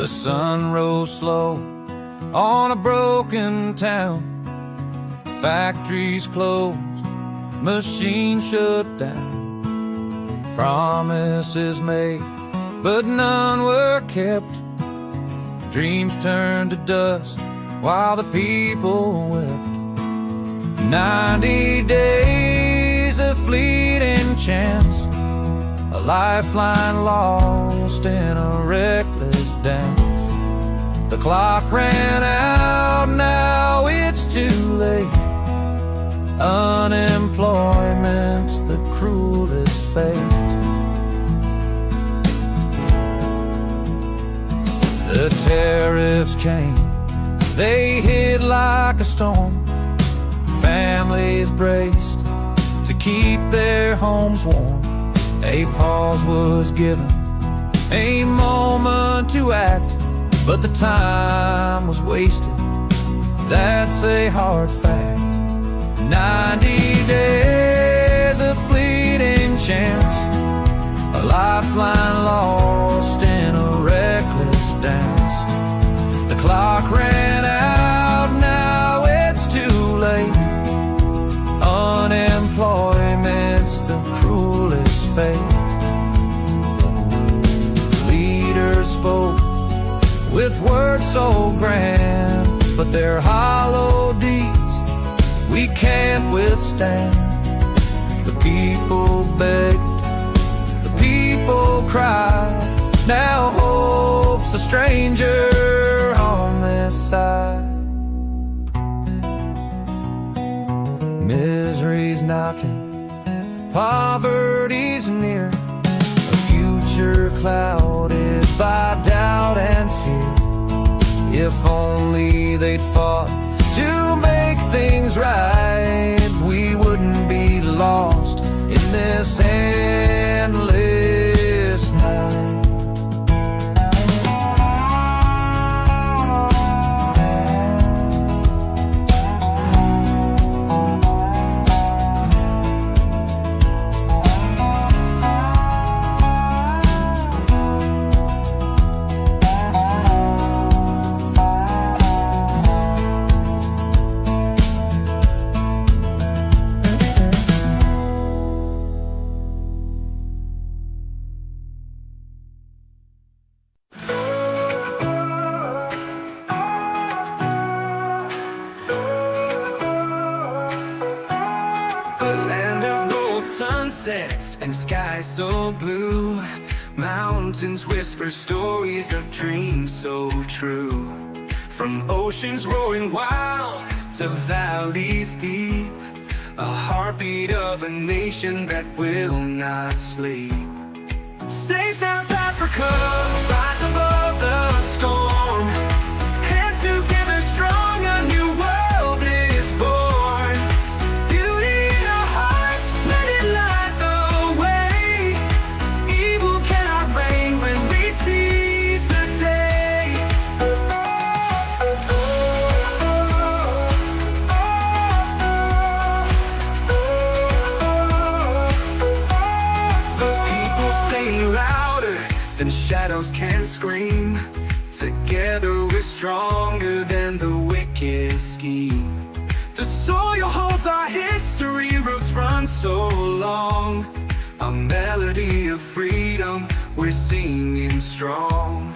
The sun rose slow on a broken town. Factories closed, machines shut down. Promises made, but none were kept. Dreams turned to dust while the people wept. 90 days of fleeting chance, a lifeline lost in a reckless dance. The clock ran out, now it's too late. Unemployment's the cruelest fate. The tariffs came, they hit like a storm. Families braced to keep their homes warm. A pause was given, a moment to act, but the time was wasted, that's a hard fact. 90 days of fleeting chance, a lifeline lost in a reckless dance. The clock ran out, now it's too late. Unemployment's the cruelest fate. Leaders spoke with words so grand, but their hollow deeds we can't withstand. The people begged, the people cried. Now hope's a stranger on this side. Misery's knocking, poverty's near, a future clouded by doubt and fear. If only they'd fought to make things right, we wouldn't be lost in this endless night. Sunsets and skies so blue, mountains whisper stories of dreams so true. From oceans roaring wild to valleys deep, a heartbeat of a nation that will not sleep. Save South Africa, rise above the storm. Hands together strong, a new world is born. Beauty in our hearts, let it light the way. Evil cannot reign when we seize the day. The people sing louder than shadows can scream. Together we're stronger than the wicked scheme. The soil holds our history, roots run so long. A melody of freedom, we're singing strong.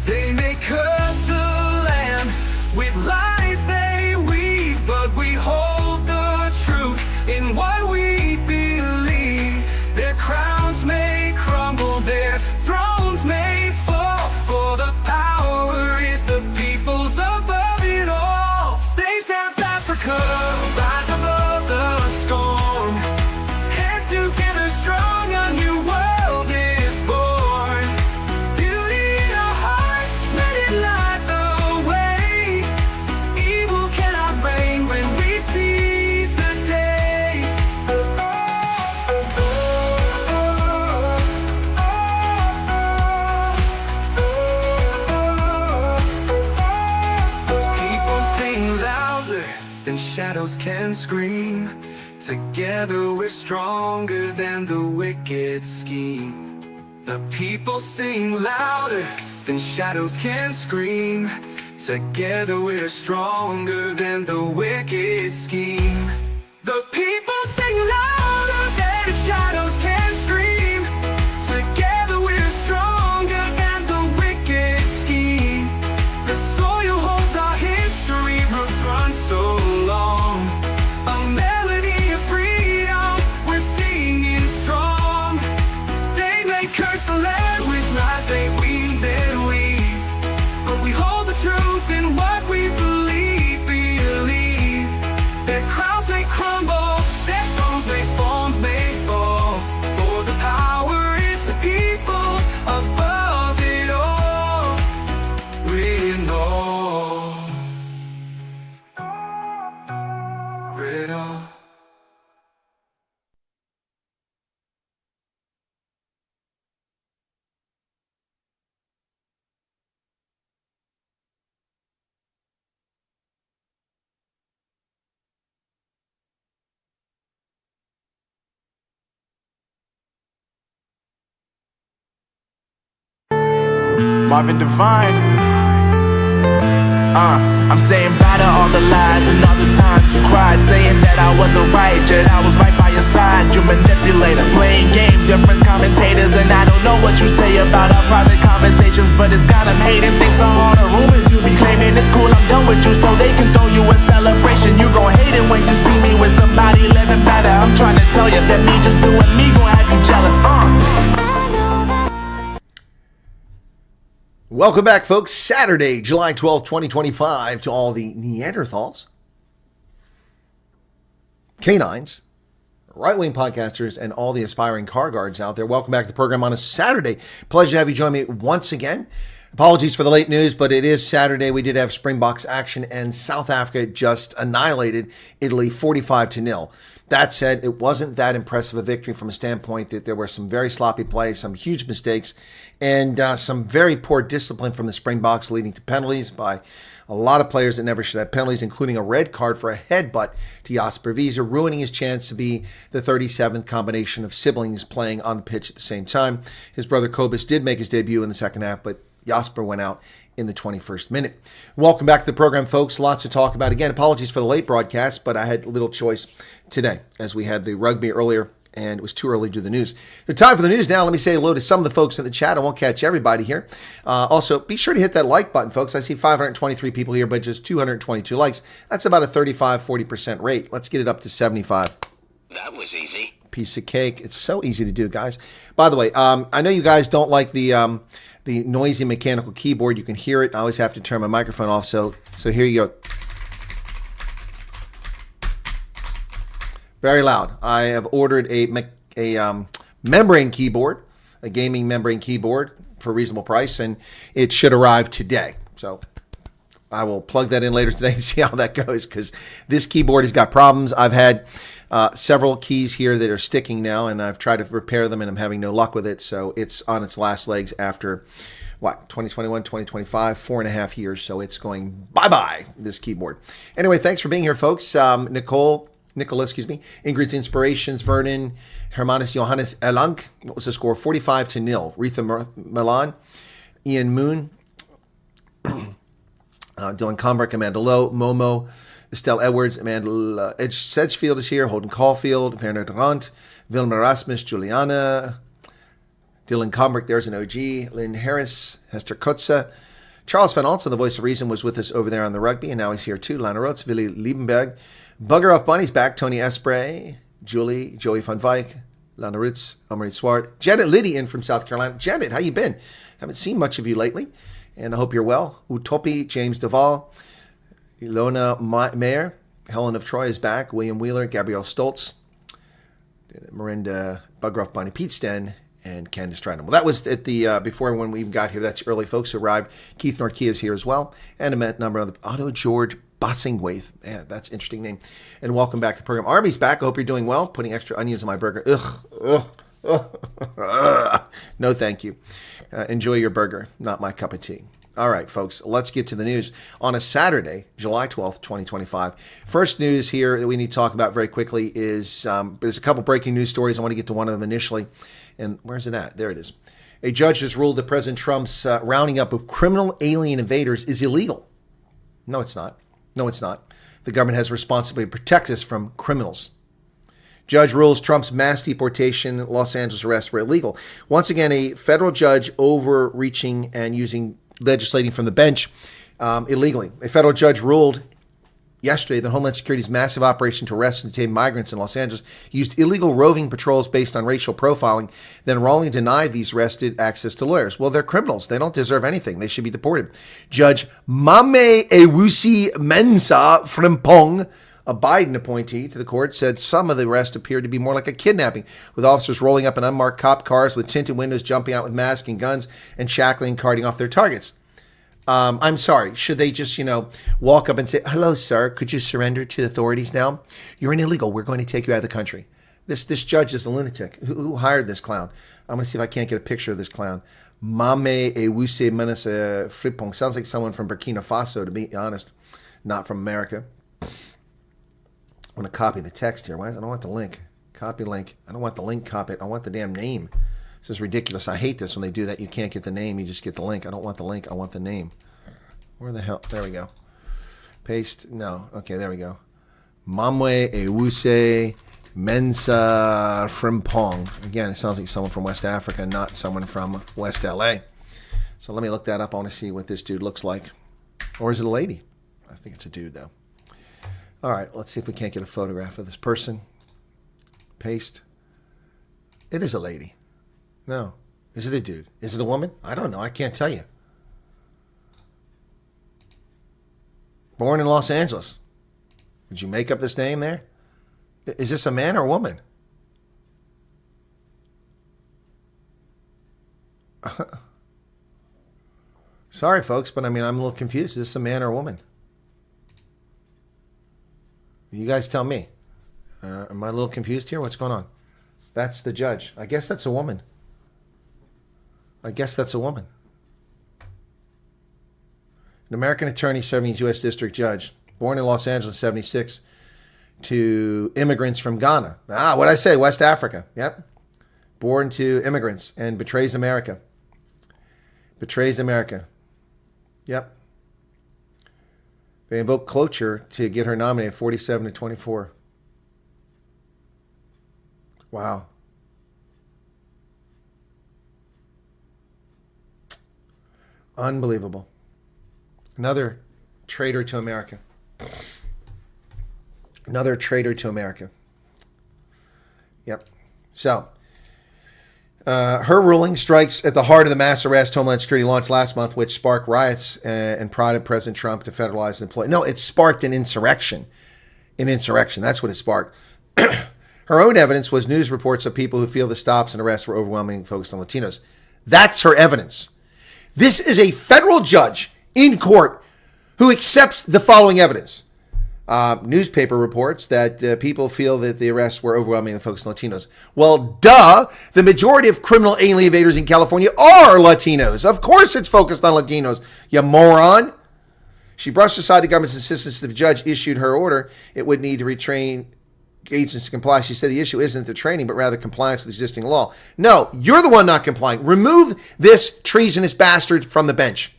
They may curse the land with lies they weave, but we hold the truth in what we believe. Their crowns may crumble, their thrones may fall, for the power is the people's above it all. Save South Africa, rise above the storm. Hands together strong, a new world is born. Beauty in our hearts, let it light the way. Evil cannot reign when we seize the day. People sing louder than shadows can scream. Together we're stronger than the wicked scheme. The people sing louder then shadows can scream. Together we're stronger than the wicked scheme. The people sing louder than the shadows can scream. Together we're stronger than the wicked scheme. The soil holds our history, roots run so long. A melody of freedom, we're singing strong. They may curse the land with lies, they weave, then weave. But we hold the truth in what we believe. Their crowns may crumble, their thrones may fall. For the power is the people above it all. We know. Rid of. Marvin Devine. I'm saying bye to all the lies and all the times you cried, saying that I wasn't right, yet I was right by your side. You manipulator, playing games, your friends commentators, and I don't know what you say about our private conversations, but it's got them hating. Thanks to all the rumors you be claiming. It's cool, I'm done with you, so they can throw you a celebration. You gon' hate it when you see me with somebody living better. I'm trying to tell you that me just doing me gon' have you jealous. Welcome back, folks. Saturday, July 12th, 2025, to all the Neanderthals, canines, right-wing podcasters, and all the aspiring car guards out there. Welcome back to the program on a Saturday. Pleasure to have you join me once again. Apologies for the late news, but it is Saturday. We did have Springboks action, and South Africa just annihilated Italy 45-0. That said, it wasn't that impressive a victory from a standpoint that there were some very sloppy plays, some huge mistakes, and some very poor discipline from the Springboks, leading to penalties by a lot of players that never should have penalties, including a red card for a headbutt to Jasper Wiese, ruining his chance to be the 37th combination of siblings playing on the pitch at the same time. His brother Kobus did make his debut in the second half, but Jasper went out in the 21st minute. Welcome back to the program, folks. Lots to talk about. Again, apologies for the late broadcast, but I had little choice today as we had the rugby earlier and it was too early to do the news. The time for the news now. Let me say hello to some of the folks in the chat. I won't catch everybody here. Also, be sure to hit that like button, folks. I see 523 people here, but just 222 likes. That's about a 35-40% rate. Let's get it up to 75. That was easy. Piece of cake. It's so easy to do, guys. By the way, I know you guys don't like the noisy mechanical keyboard. You can hear it. I always have to turn my microphone off. So here you go. Very loud. I have ordered a membrane keyboard, a gaming membrane keyboard for a reasonable price, and it should arrive today. So I will plug that in later today and see how that goes, because this keyboard has got problems. I've had several keys here that are sticking now, and I've tried to repair them, and I'm having no luck with it. So it's on its last legs after, 2021, 2025, 4.5 years. So it's going bye-bye, this keyboard. Anyway, thanks for being here, folks. Nicholas, Ingrid's Inspirations, Vernon, Hermanus Johannes Elank. What was the score? 45-0. Retha Milan, Ian Moon, Dylan Combrick, Amanda Lowe, Momo, Estelle Edwards, Amanda Sedgefield is here, Holden Caulfield, Werner Durant, Wilma Rasmus, Juliana, Dylan Combrick, there's an OG, Lynn Harris, Hester Kotze, Charles Van Alten, the voice of reason, was with us over there on the rugby, and now he's here too. Lana Rotz, Willy Liebenberg, Bugger Off Bunny's back, Tony Espray, Julie, Joey Van Wyk, Lana Ritz, Elmarie Swart, Janet Liddy in from South Carolina. Janet, how you been? Haven't seen much of you lately, and I hope you're well. Utopi, James Duvall, Ilona Mayer, Helen of Troy is back, William Wheeler, Gabrielle Stoltz, Miranda Bugger Off Bunny, Pete Sten, and Candace Stratton. Well, that was at the before when we got here. That's early folks who arrived. Keith Nortke is here as well, and a number of Otto George Bossingwaith. Man, that's an interesting name. And welcome back to the program. Army's back. I hope you're doing well. Putting extra onions on my burger. No, thank you. Enjoy your burger. Not my cup of tea. All right, folks, let's get to the news on a Saturday, July 12th, 2025. First news here that we need to talk about very quickly is there's a couple breaking news stories. I want to get to one of them initially. And where's it at? There it is. A judge has ruled that President Trump's rounding up of criminal alien invaders is illegal. No, it's not. No, it's not. The government has a responsibility to protect us from criminals. Judge rules Trump's mass deportation Los Angeles arrests were illegal. Once again, a federal judge overreaching and legislating from the bench illegally. A federal judge ruled yesterday that Homeland Security's massive operation to arrest and detain migrants in Los Angeles used illegal roving patrols based on racial profiling, then wrongly denied these arrested access to lawyers. Well, they're criminals. They don't deserve anything. They should be deported. Judge Mame Ewusi Mensah Frimpong, a Biden appointee to the court, said some of the arrests appeared to be more like a kidnapping, with officers rolling up in unmarked cop cars with tinted windows, jumping out with masks and guns, and shackling and carting off their targets. I'm sorry. Should they just, walk up and say, "Hello, sir, could you surrender to the authorities now? You're an illegal. We're going to take you out of the country." This judge is a lunatic. Who hired this clown? I'm going to see if I can't get a picture of this clown. Mame Ewusi Mensah Frimpong. Sounds like someone from Burkina Faso, to be honest. Not from America. I want to copy the text here. I don't want the link. Copy link. I don't want the link copied. I want the damn name. This is ridiculous. I hate this when they do that. You can't get the name. You just get the link. I don't want the link. I want the name. Where the hell? There we go. Paste. No. Okay, there we go. Mamwe Ewusi Mensah Frimpong. Again, it sounds like someone from West Africa, not someone from West LA. So let me look that up. I want to see what this dude looks like. Or is it a lady? I think it's a dude, though. All right, let's see if we can't get a photograph of this person. Paste. It is a lady. No. Is it a dude? Is it a woman? I don't know. I can't tell you. Born in Los Angeles. Did you make up this name there? Is this a man or a woman? Sorry, folks, but I'm a little confused. Is this a man or a woman? You guys tell me. Am I a little confused here? What's going on? That's the judge. I guess that's a woman. An American attorney serving as U.S. District Judge, born in Los Angeles in 1976 to immigrants from Ghana. What did I say? West Africa. Yep. Born to immigrants and betrays America. Yep. They invoked cloture to get her nominated 47 to 24. Wow. Unbelievable. Another traitor to America. Yep. So, her ruling strikes at the heart of the mass arrest Homeland Security launched last month, which sparked riots and prodded President Trump to federalize employment. No, it sparked an insurrection. That's what it sparked. Her own evidence was news reports of people who feel the stops and arrests were overwhelmingly focused on Latinos. That's her evidence. This is a federal judge in court who accepts the following evidence. Newspaper reports that people feel that the arrests were overwhelmingly focused on Latinos. Well, duh. The majority of criminal alien invaders in California are Latinos. Of course it's focused on Latinos, you moron. She brushed aside the government's insistence that if the judge issued her order, it would need to retrain agents to comply. She said the issue isn't the training, but rather compliance with existing law. No, you're the one not complying. Remove this treasonous bastard from the bench.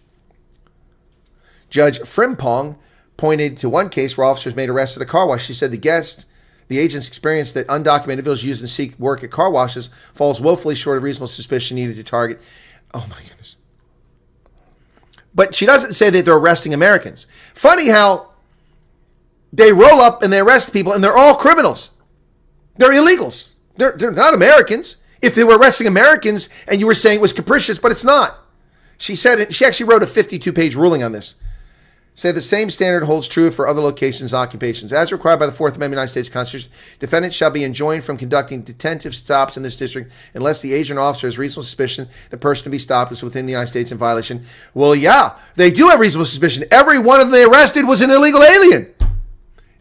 Judge Frimpong pointed to one case where officers made arrests at a car wash. She said the agent's experience that undocumented individuals used to seek work at car washes falls woefully short of reasonable suspicion needed to target. Oh my goodness. But she doesn't say that they're arresting Americans. Funny how they roll up and they arrest people and they're all criminals. They're illegals. They're not Americans. If they were arresting Americans and you were saying it was capricious, but it's not. She said it. She actually wrote a 52-page ruling on this. Say the same standard holds true for other locations and occupations. As required by the Fourth Amendment of the United States Constitution, defendants shall be enjoined from conducting detentive stops in this district unless the agent or officer has reasonable suspicion the person to be stopped is within the United States in violation. Well, yeah, they do have reasonable suspicion. Every one of them they arrested was an illegal alien.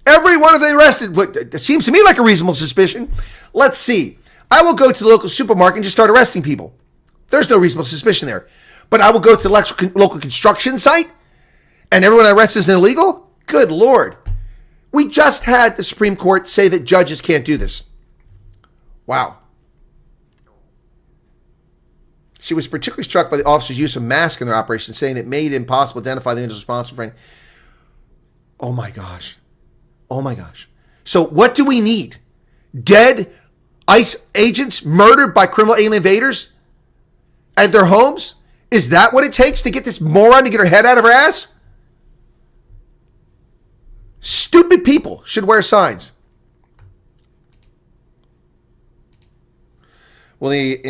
Every one of them arrested, it seems to me like a reasonable suspicion. Let's see. I will go to the local supermarket and just start arresting people. There's no reasonable suspicion there. But I will go to the local construction site and everyone I arrest is illegal? Good Lord. We just had the Supreme Court say that judges can't do this. Wow. She was particularly struck by the officers' use of masks in their operation, saying it made it impossible to identify the individuals responsible for any. Oh my gosh. Oh my gosh. So what do we need? Dead ICE agents murdered by criminal alien invaders at their homes? Is that what it takes to get this moron to get her head out of her ass? Stupid people should wear signs. Well, the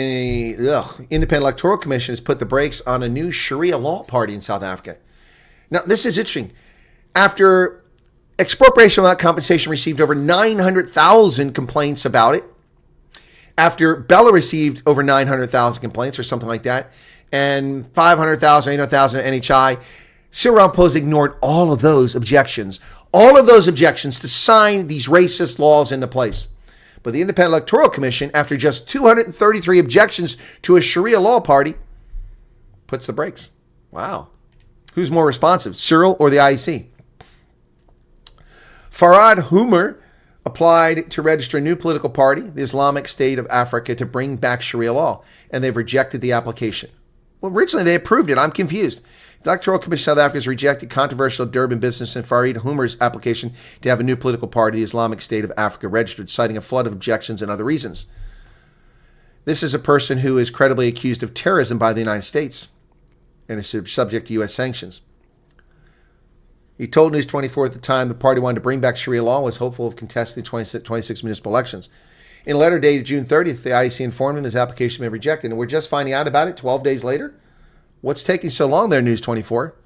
Independent Electoral Commission has put the brakes on a new Sharia law party in South Africa. Now, this is interesting. After expropriation without compensation received over 900,000 complaints about it, after Bella received over 900,000 complaints or something like that, and 500,000, 800,000 at NHI, Cyril Ramaphosa ignored all of those objections to sign these racist laws into place. But the Independent Electoral Commission, after just 233 objections to a Sharia law party, puts the brakes. Wow. Who's more responsive, Cyril or the IEC? Farad Humar applied to register a new political party, the Islamic State of Africa, to bring back Sharia law, and they've rejected the application. Well, originally they approved it. I'm confused. The Electoral Commission of South Africa has rejected controversial Durban business and Farid Humar's application to have a new political party, the Islamic State of Africa, registered, citing a flood of objections and other reasons. This is a person who is credibly accused of terrorism by the United States and is subject to U.S. sanctions. He told News 24 at the time the party wanted to bring back Sharia law and was hopeful of contesting the 26 municipal elections. In a letter dated June 30th, the IEC informed him his application had been rejected, and we're just finding out about it 12 days later? What's taking so long there, News 24?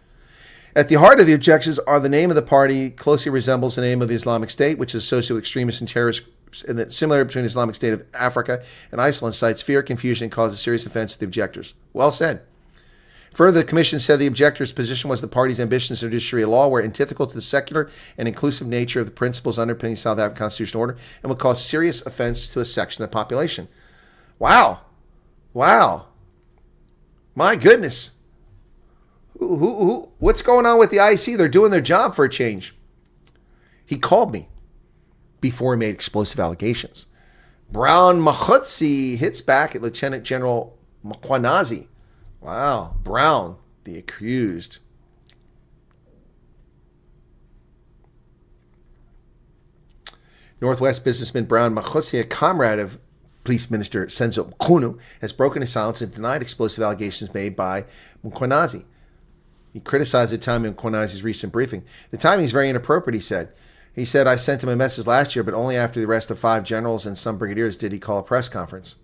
At the heart of the objections are the name of the party closely resembles the name of the Islamic State, which is associated with extremists and terrorists, and that similar between the Islamic State of Africa and ISIL, incites fear, confusion, and causes serious offense to the objectors. Well said. Further, the commission said the objectors' position was the party's ambitions to introduce Sharia law were antithetical to the secular and inclusive nature of the principles underpinning South African constitutional order and would cause serious offense to a section of the population. Wow. Wow. My goodness. What's going on with the IEC? They're doing their job for a change. He called me before he made explosive allegations. Brown Mahutsi hits back at Lieutenant General Mkhwanazi. Wow. Brown, the accused. Northwest businessman Brown Mahutsi, a comrade of Police Minister Senzo Mkhunu, has broken his silence and denied explosive allegations made by Mkhwanazi. He criticized the timing of Mkhwanazi's recent briefing. The timing is very inappropriate, he said. He said, I sent him a message last year, but only after the arrest of 5 generals and some brigadiers did he call a press conference.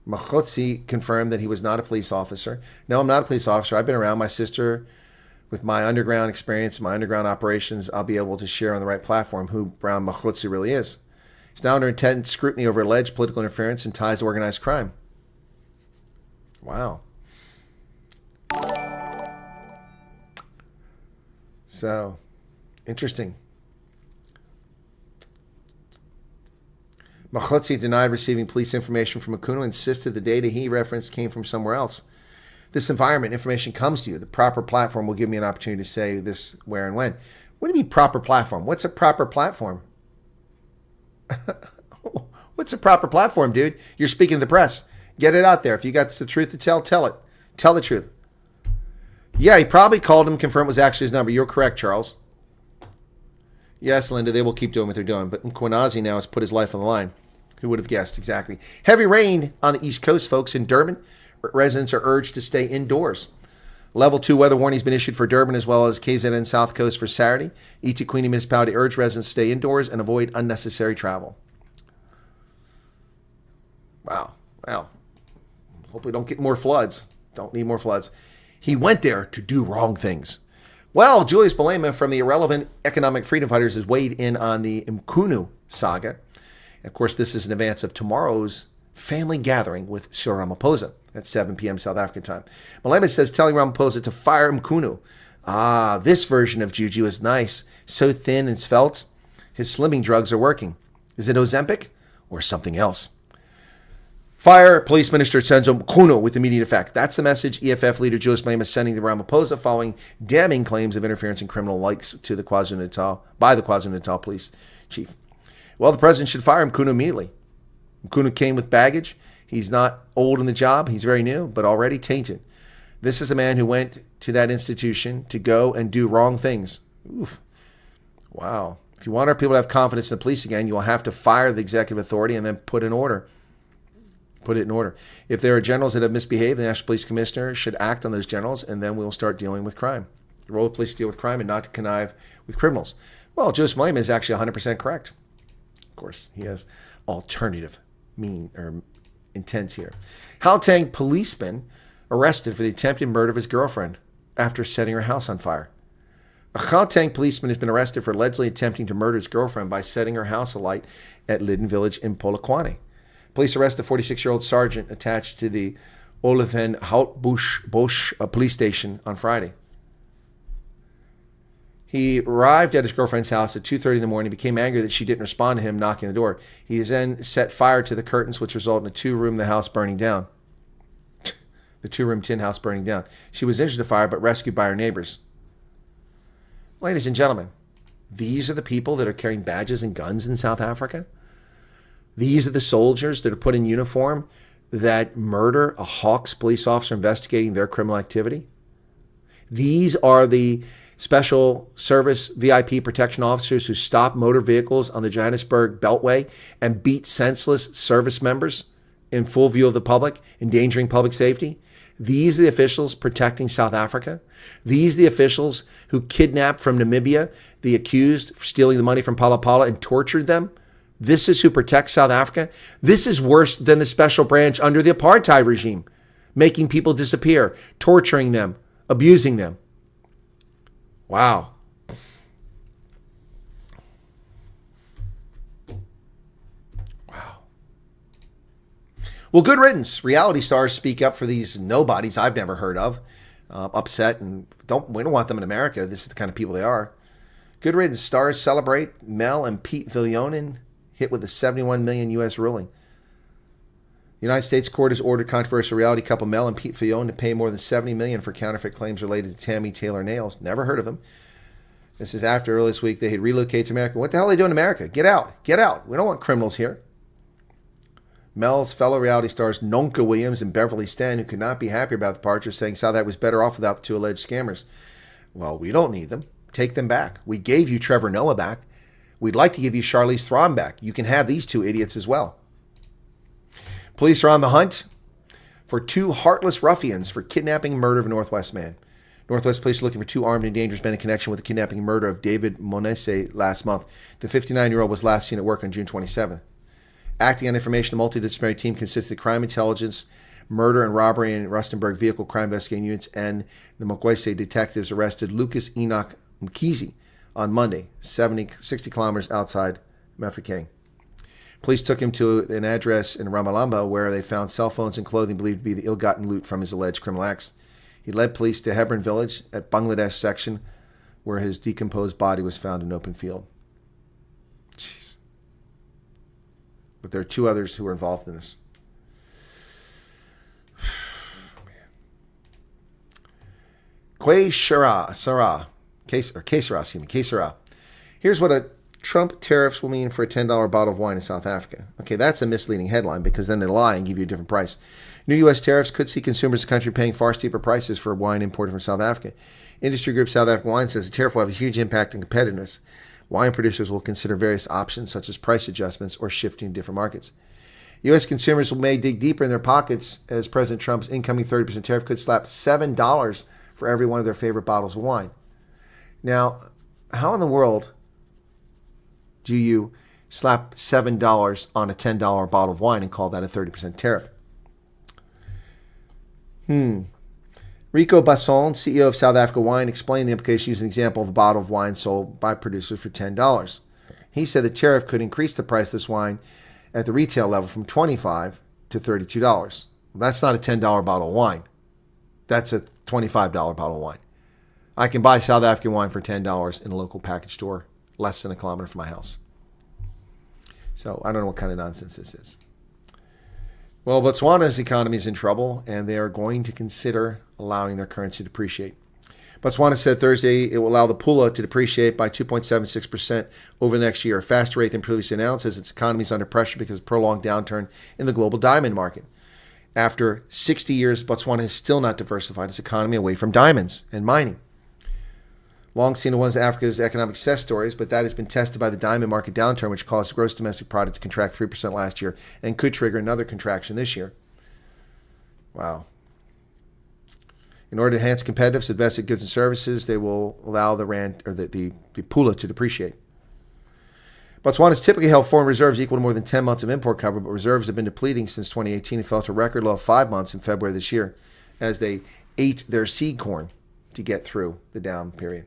Mahutsi confirmed that he was not a police officer. No, I'm not a police officer. I've been around. My sister, with my underground experience, my underground operations, I'll be able to share on the right platform who Brown Mahutsi really is. He's now under intense scrutiny over alleged political interference and ties to organized crime. Wow. So, interesting. Mahutsi denied receiving police information from Mkhunu and insisted the data he referenced came from somewhere else. This environment, information comes to you. The proper platform will give me an opportunity to say this where and when. What do you mean proper platform? What's a proper platform? What's a proper platform, dude? You're speaking to the press. Get it out there. If you got the truth to tell, tell it. Tell the truth. Yeah, he probably called him, confirmed it was actually his number. You're correct, Charles. Yes, Linda, they will keep doing what they're doing. But Mkhwanazi now has put his life on the line. Who would have guessed? Exactly. Heavy rain on the East Coast, folks. In Durban, residents are urged to stay indoors. Level 2 weather warning has been issued for Durban as well as KZN South Coast for Saturday. eThekwini municipality urged residents to stay indoors and avoid unnecessary travel. Wow. Well, hope we don't get more floods. Don't need more floods. He went there to do wrong things. Well, Julius Malema from the Irrelevant Economic Freedom Fighters has weighed in on the Mkhunu saga. Of course, this is in advance of tomorrow's family gathering with Cyril Ramaphosa at 7 p.m. South African time. Malema says telling Ramaphosa to fire Mkhunu. Ah, this version of Juju is nice. So thin and svelte. His slimming drugs are working. Is it Ozempic or something else? Fire Police Minister Senzo Mkhunu with immediate effect. That's the message EFF leader Julius Malema is sending to Ramaphosa following damning claims of interference in criminal likes to the KwaZulu-Natal by the KwaZulu-Natal police chief. Well, the president should fire Mkhunu immediately. Mkhunu came with baggage. He's not old in the job. He's very new, but already tainted. This is a man who went to that institution to go and do wrong things. Oof. Wow. If you want our people to have confidence in the police again, you will have to fire the executive authority and then put it in order. If there are generals that have misbehaved, the National Police Commissioner should act on those generals, and then we'll start dealing with crime. The role of police to deal with crime and not to connive with criminals. Well, Joseph Malema is actually 100% correct. Of course, he has alternative intents here. Gauteng policeman arrested for the attempted murder of his girlfriend after setting her house on fire. A Gauteng policeman has been arrested for allegedly attempting to murder his girlfriend by setting her house alight at Linden Village in Polokwane. Police arrested a 46-year-old sergeant attached to the Oliven Houtbosch police station on Friday. He arrived at his girlfriend's house at 2:30 in the morning, became angry that she didn't respond to him knocking on the door. He then set fire to the curtains, which resulted in a two-room house burning down. The two-room tin house burning down. She was injured in the fire, but rescued by her neighbors. Ladies and gentlemen, these are the people that are carrying badges and guns in South Africa. These are the soldiers that are put in uniform that murder a Hawks police officer investigating their criminal activity. These are the special service VIP protection officers who stop motor vehicles on the Johannesburg Beltway and beat senseless service members in full view of the public, endangering public safety. These are the officials protecting South Africa. These are the officials who kidnapped from Namibia the accused for stealing the money from Palapala and tortured them. This is who protects South Africa. This is worse than the special branch under the apartheid regime, making people disappear, torturing them, abusing them. Wow. Wow. Well, good riddance. Reality stars speak up for these nobodies I've never heard of. Upset, and we don't want them in America. This is the kind of people they are. Good riddance. Stars celebrate Mel and Pete Viljonen hit with a $71 million U.S. ruling. The United States court has ordered controversial reality couple Mel and Pete Viljonen to pay more than $70 million for counterfeit claims related to Tammy Taylor Nails. Never heard of them. This is after earlier this week they had relocated to America. What the hell are they doing in America? Get out. Get out. We don't want criminals here. Mel's fellow reality stars Nonka Williams and Beverly Stan, who could not be happier about the departure, saying South Africa was better off without the two alleged scammers. Well, we don't need them. Take them back. We gave you Trevor Noah back. We'd like to give you Charlize Theron back. You can have these two idiots as well. Police are on the hunt for two heartless ruffians for kidnapping and murder of a Northwest man. Northwest police are looking for two armed and dangerous men in connection with the kidnapping and murder of David Monese last month. The 59-year-old was last seen at work on June 27th. Acting on information, the multidisciplinary team consisted of crime intelligence, murder and robbery in Rustenburg vehicle crime investigating units, and the Mokwese detectives arrested Lucas Enoch Mkizi on Monday, 60 kilometers outside Mafeking. Police took him to an address in Ramalamba where they found cell phones and clothing believed to be the ill-gotten loot from his alleged criminal acts. He led police to Hebron village at Bangladesh section where his decomposed body was found in an open field. Jeez. But there are two others who were involved in this. Kesara. Here's what a Trump tariffs will mean for a $10 bottle of wine in South Africa. Okay, that's a misleading headline because then they lie and give you a different price. New U.S. tariffs could see consumers in the country paying far steeper prices for wine imported from South Africa. Industry group South African Wine says the tariff will have a huge impact on competitiveness. Wine producers will consider various options such as price adjustments or shifting to different markets. U.S. consumers may dig deeper in their pockets as President Trump's incoming 30% tariff could slap $7 for every one of their favorite bottles of wine. Now, how in the world do you slap $7 on a $10 bottle of wine and call that a 30% tariff? Rico Basson, CEO of South Africa Wine, explained the implication using an example of a bottle of wine sold by producers for $10. He said the tariff could increase the price of this wine at the retail level from $25 to $32. Well, that's not a $10 bottle of wine. That's a $25 bottle of wine. I can buy South African wine for $10 in a local package store less than a kilometer from my house. So I don't know what kind of nonsense this is. Well, Botswana's economy is in trouble, and they are going to consider allowing their currency to depreciate. Botswana said Thursday it will allow the pula to depreciate by 2.76% over the next year, a faster rate than previously announced as its economy is under pressure because of a prolonged downturn in the global diamond market. After 60 years, Botswana has still not diversified its economy away from diamonds and mining. Long seen as one of Africa's economic success stories, but that has been tested by the diamond market downturn, which caused gross domestic product to contract 3% last year and could trigger another contraction this year. Wow. In order to enhance competitiveness of domestic goods and services, they will allow the rand or the pula to depreciate. Botswana has typically held foreign reserves equal to more than 10 months of import cover, but reserves have been depleting since 2018 and fell to a record low of 5 months in February this year as they ate their seed corn to get through the down period.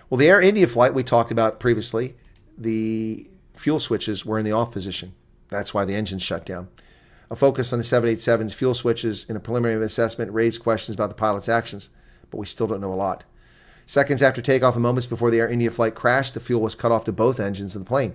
Well, the Air India flight we talked about previously, the fuel switches were in the off position. That's why the engines shut down. A focus on the 787's fuel switches in a preliminary assessment raised questions about the pilot's actions, but we still don't know a lot. Seconds after takeoff and moments before the Air India flight crashed, the fuel was cut off to both engines of the plane.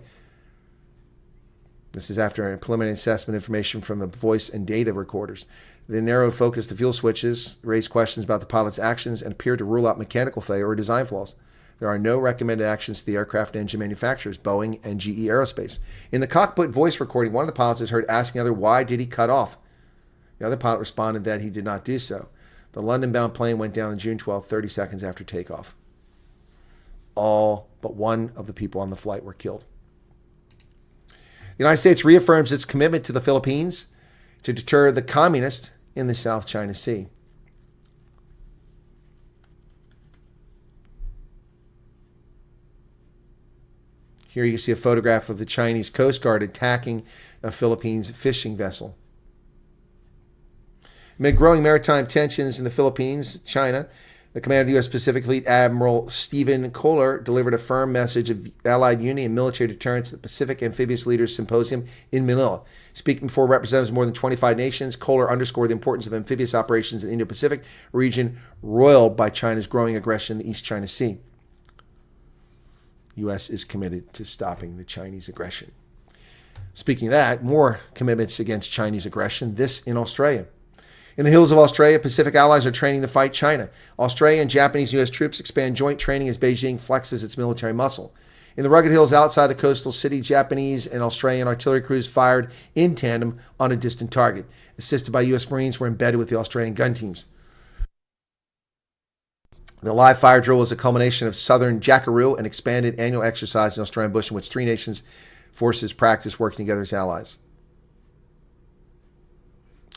This is after a preliminary assessment information from the voice and data recorders. The narrowed focus of the fuel switches raised questions about the pilot's actions and appeared to rule out mechanical failure or design flaws. There are no recommended actions to the aircraft engine manufacturers, Boeing and GE Aerospace. In the cockpit voice recording, one of the pilots is heard asking the other, why did he cut off? The other pilot responded that he did not do so. The London-bound plane went down on June 12, 30 seconds after takeoff. All but one of the people on the flight were killed. The United States reaffirms its commitment to the Philippines to deter the communists in the South China Sea. Here you see a photograph of the Chinese Coast Guard attacking a Philippines fishing vessel. Amid growing maritime tensions in the Philippines, China, the commander of the U.S. Pacific Fleet, Admiral Stephen Kohler, delivered a firm message of Allied unity and military deterrence at the Pacific Amphibious Leaders Symposium in Manila. Speaking before representatives of more than 25 nations, Kohler underscored the importance of amphibious operations in the Indo-Pacific region, roiled by China's growing aggression in the East China Sea. The U.S. is committed to stopping the Chinese aggression. Speaking of that, more commitments against Chinese aggression, this in Australia. In the hills of Australia, Pacific allies are training to fight China. Australian and Japanese U.S. troops expand joint training as Beijing flexes its military muscle. In the rugged hills outside the coastal city, Japanese and Australian artillery crews fired in tandem on a distant target. Assisted by U.S. Marines were embedded with the Australian gun teams. The live fire drill was a culmination of Southern Jackaroo, an expanded annual exercise in Australian bush in which three nations forces practice working together as allies.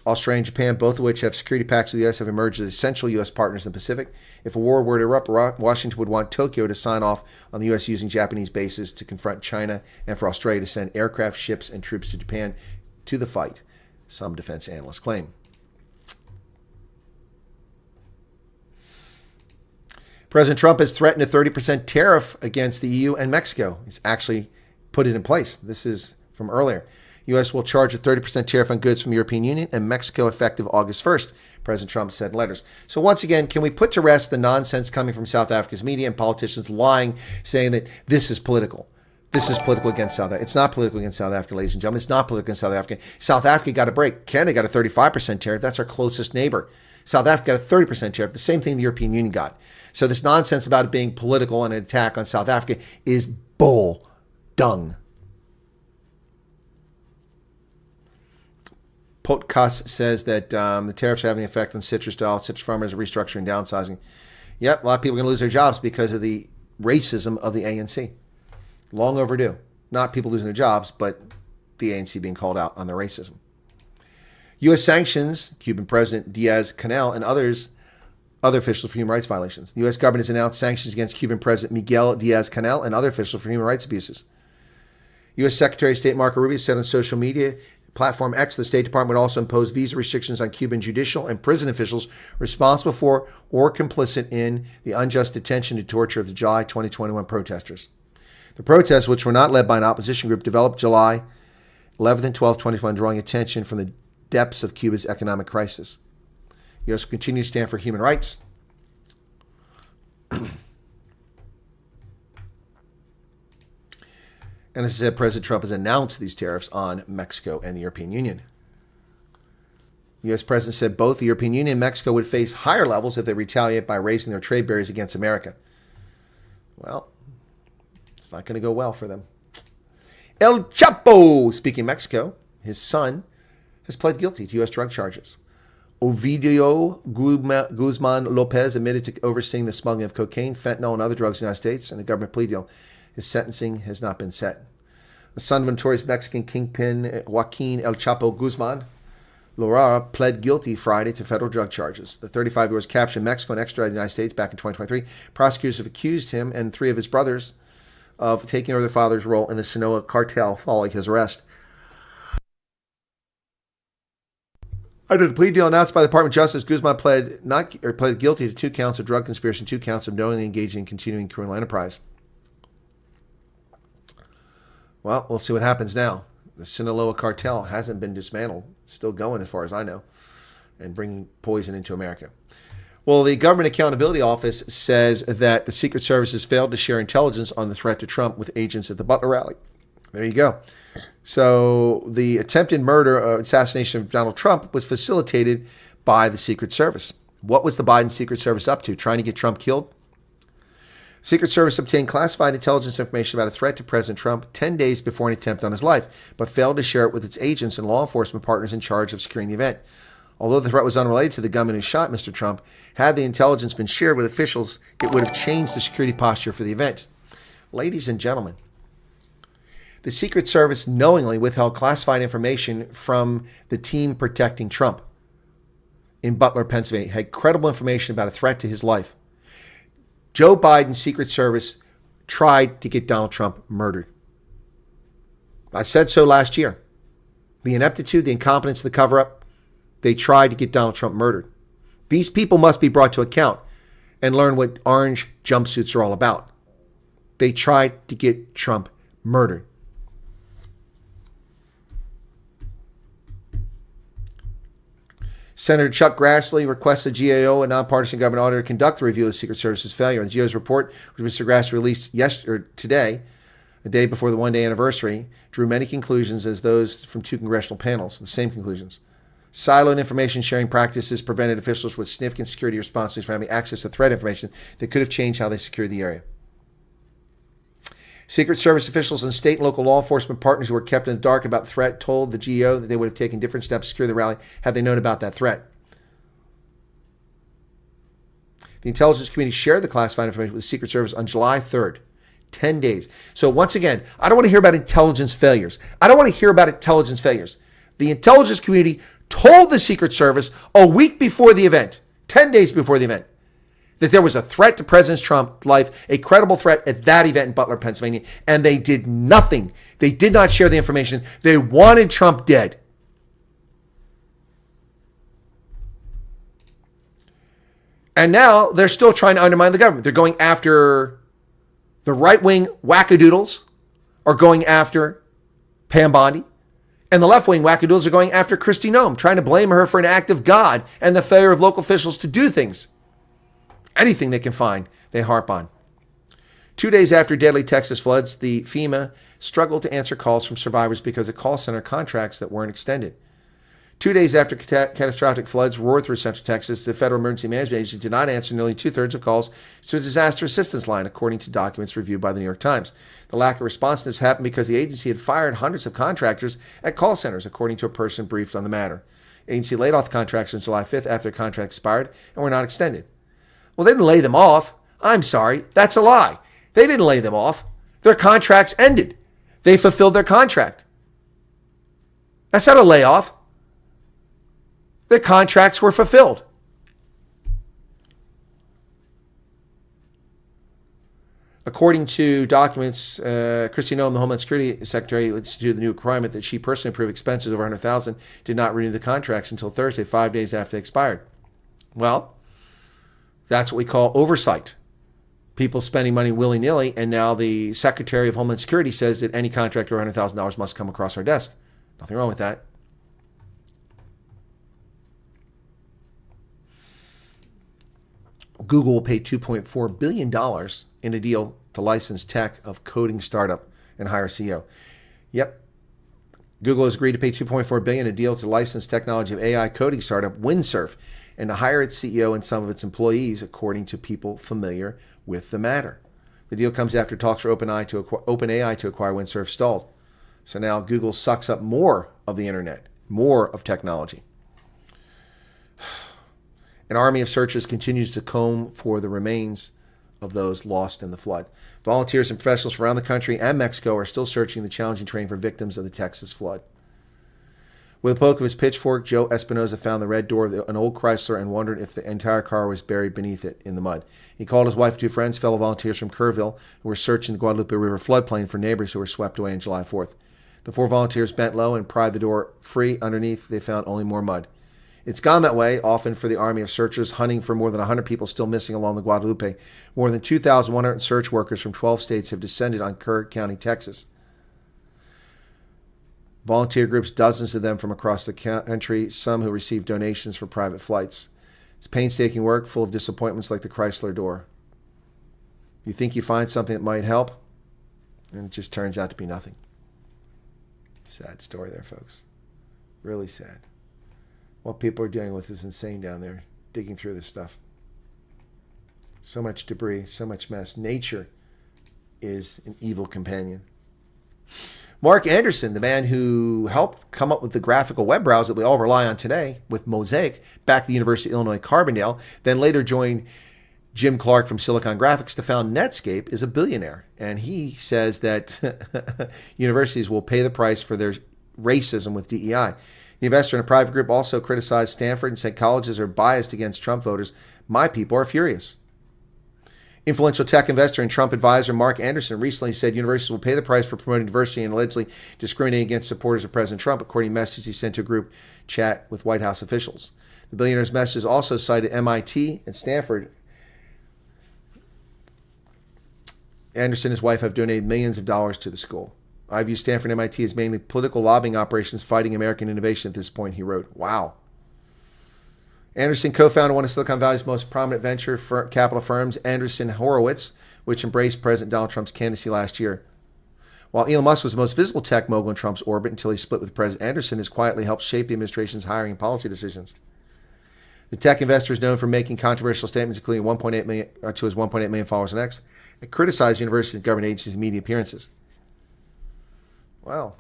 Australia and Japan, both of which have security pacts with the U.S., have emerged as essential U.S. partners in the Pacific. If a war were to erupt, Washington would want Tokyo to sign off on the U.S. using Japanese bases to confront China and for Australia to send aircraft, ships, and troops to Japan to the fight, some defense analysts claim. President Trump has threatened a 30% tariff against the EU and Mexico. He's actually put it in place. This is from earlier. U.S. will charge a 30% tariff on goods from the European Union and Mexico effective August 1st, President Trump said in letters. So once again, can we put to rest the nonsense coming from South Africa's media and politicians lying, saying that this is political? This is political against South Africa. It's not political against South Africa, ladies and gentlemen. It's not political against South Africa. South Africa got a break. Canada got a 35% tariff. That's our closest neighbor. South Africa got a 30% tariff. The same thing the European Union got. So this nonsense about it being political and an attack on South Africa is bull dung. Podcast says that the tariffs are having an effect on citrus farmers are restructuring and downsizing. Yep, a lot of people are going to lose their jobs because of the racism of the ANC. Long overdue. Not people losing their jobs, but the ANC being called out on their racism. U.S. sanctions, Cuban President Diaz-Canel and other officials for human rights violations. The U.S. government has announced sanctions against Cuban President Miguel Diaz-Canel and other officials for human rights abuses. U.S. Secretary of State Marco Rubio said on social media platform X, the State Department would also impose visa restrictions on Cuban judicial and prison officials responsible for or complicit in the unjust detention and torture of the July 2021 protesters. The protests, which were not led by an opposition group, developed July 11th and 12th, 2021, drawing attention from the depths of Cuba's economic crisis. The U.S. will continue to stand for human rights. And as I said, President Trump has announced these tariffs on Mexico and the European Union. The U.S. President said both the European Union and Mexico would face higher levels if they retaliate by raising their trade barriers against America. Well, it's not going to go well for them. El Chapo, speaking of Mexico, his son, has pled guilty to U.S. drug charges. Ovidio Guzman Lopez admitted to overseeing the smuggling of cocaine, fentanyl, and other drugs in the United States, and a government plea deal. His sentencing has not been set. The son of notorious Mexican kingpin Joaquin El Chapo Guzman Lara pled guilty Friday to federal drug charges. The 35-year-old was captured in Mexico and extradited to the United States back in 2023. Prosecutors have accused him and 3 of his brothers of taking over their father's role in the Sinaloa cartel following his arrest. Under the plea deal announced by the Department of Justice, Guzman pled guilty to 2 counts of drug conspiracy and 2 counts of knowingly engaging in continuing criminal enterprise. Well, we'll see what happens now. The Sinaloa cartel hasn't been dismantled. It's still going as far as I know, and bringing poison into America. Well, the Government Accountability Office says that the Secret Service has failed to share intelligence on the threat to Trump with agents at the Butler rally. There you go. So the attempted assassination of Donald Trump was facilitated by the Secret Service. What was the Biden Secret Service up to? Trying to get Trump killed? Secret Service obtained classified intelligence information about a threat to President Trump 10 days before an attempt on his life, but failed to share it with its agents and law enforcement partners in charge of securing the event. Although the threat was unrelated to the gunman who shot Mr. Trump, had the intelligence been shared with officials, it would have changed the security posture for the event. Ladies and gentlemen, the Secret Service knowingly withheld classified information from the team protecting Trump in Butler, Pennsylvania, had credible information about a threat to his life. Joe Biden's Secret Service tried to get Donald Trump murdered. I said so last year. The ineptitude, the incompetence, the cover-up, they tried to get Donald Trump murdered. These people must be brought to account and learn what orange jumpsuits are all about. They tried to get Trump murdered. Senator Chuck Grassley requests the GAO, a nonpartisan government auditor, conduct a review of the Secret Service's failure. The GAO's report, which Mr. Grassley released today, the day before the one-day anniversary, drew many conclusions as those from 2 congressional panels. The same conclusions. Siloed information sharing practices prevented officials with significant security responsibilities from having access to threat information that could have changed how they secured the area. Secret Service officials and state and local law enforcement partners who were kept in the dark about the threat told the GAO that they would have taken different steps to secure the rally had they known about that threat. The intelligence community shared the classified information with the Secret Service on July 3rd, 10 days. So once again, I don't want to hear about intelligence failures. The intelligence community told the Secret Service a week before the event, 10 days before the event, that there was a threat to President Trump's life, a credible threat at that event in Butler, Pennsylvania, and they did nothing. They did not share the information. They wanted Trump dead. And now they're still trying to undermine the government. They're going after the right-wing wackadoodles, are going after Pam Bondi, and the left-wing wackadoodles are going after Kristi Noem, trying to blame her for an act of God and the failure of local officials to do things. Anything they can find, they harp on. 2 days after deadly Texas floods, the FEMA struggled to answer calls from survivors because of call center contracts that weren't extended. 2 days after catastrophic floods roared through Central Texas, the Federal Emergency Management Agency did not answer nearly 2/3 of calls to a disaster assistance line, according to documents reviewed by the New York Times. The lack of responsiveness happened because the agency had fired hundreds of contractors at call centers, according to a person briefed on the matter. The agency laid off the contractors on July 5th after their contracts expired and were not extended. Well, they didn't lay them off. I'm sorry. That's a lie. They didn't lay them off. Their contracts ended. They fulfilled their contract. That's not a layoff. The contracts were fulfilled. According to documents, Kristi Noem, the Homeland Security Secretary, instituted the new requirement that she personally approve expenses over $100,000, did not renew the contracts until Thursday, 5 days after they expired. Well, that's what we call oversight. People spending money willy-nilly, and now the Secretary of Homeland Security says that any contract over $100,000 must come across our desk. Nothing wrong with that. Google will pay $2.4 billion in a deal to license tech of coding startup and hire CEO. Yep. Google has agreed to pay $2.4 billion in a deal to license technology of AI coding startup Windsurf and to hire its CEO and some of its employees, according to people familiar with the matter. The deal comes after talks for OpenAI to acquire Windsurf stalled. So now Google sucks up more of the internet More of technology. An army of searchers continues to comb for the remains of those lost in the flood. Volunteers and professionals from around the country and Mexico are still searching the challenging terrain for victims of the Texas flood. With a poke of his pitchfork, Joe Espinoza found the red door of an old Chrysler and wondered if the entire car was buried beneath it in the mud. He called his wife and 2 friends, fellow volunteers from Kerrville, who were searching the Guadalupe River floodplain for neighbors who were swept away on July 4th. The 4 volunteers bent low and pried the door free. Underneath, they found only more mud. It's gone that way, often for the army of searchers hunting for more than 100 people still missing along the Guadalupe. More than 2,100 search workers from 12 states have descended on Kerr County, Texas. Volunteer groups, dozens of them from across the country, some who received donations for private flights. It's painstaking work, full of disappointments like the Chrysler door. You think you find something that might help, and it just turns out to be nothing. Sad story there, folks. Really sad. What people are dealing with is insane down there, digging through this stuff. So much debris, so much mess. Nature is an evil companion. Mark Anderson, the man who helped come up with the graphical web browser that we all rely on today with Mosaic, back at the University of Illinois Carbondale, then later joined Jim Clark from Silicon Graphics to found Netscape, is a billionaire. And he says that universities will pay the price for their racism with DEI. The investor in a private group also criticized Stanford and said colleges are biased against Trump voters. My people are furious. Influential tech investor and Trump advisor Mark Anderson recently said universities will pay the price for promoting diversity and allegedly discriminating against supporters of President Trump, according to messages he sent to a group chat with White House officials. The billionaire's messages also cited MIT and Stanford. Anderson and his wife have donated millions of dollars to the school. I view Stanford and MIT as mainly political lobbying operations fighting American innovation at this point, he wrote. Wow. Anderson co-founded one of Silicon Valley's most prominent venture capital firms, Andreessen Horowitz, which embraced President Donald Trump's candidacy last year. While Elon Musk was the most visible tech mogul in Trump's orbit until he split with President Anderson, has quietly helped shape the administration's hiring and policy decisions. The tech investor is known for making controversial statements, including 1.8 million to his 1.8 million followers on X, and criticized universities, government agencies, and media appearances. Well,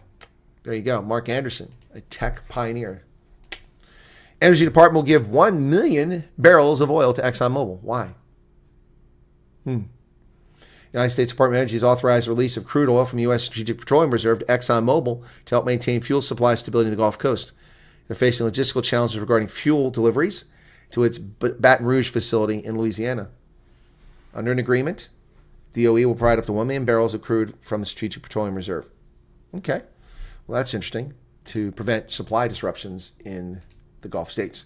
there you go. Mark Anderson, a tech pioneer. Energy Department will give 1 million barrels of oil to ExxonMobil. Why? The United States Department of Energy has authorized the release of crude oil from U.S. Strategic Petroleum Reserve to ExxonMobil to help maintain fuel supply stability in the Gulf Coast. They're facing logistical challenges regarding fuel deliveries to its Baton Rouge facility in Louisiana. Under an agreement, the DOE will provide up to 1 million barrels of crude from the Strategic Petroleum Reserve. Okay. Well, that's interesting, to prevent supply disruptions in the Gulf states.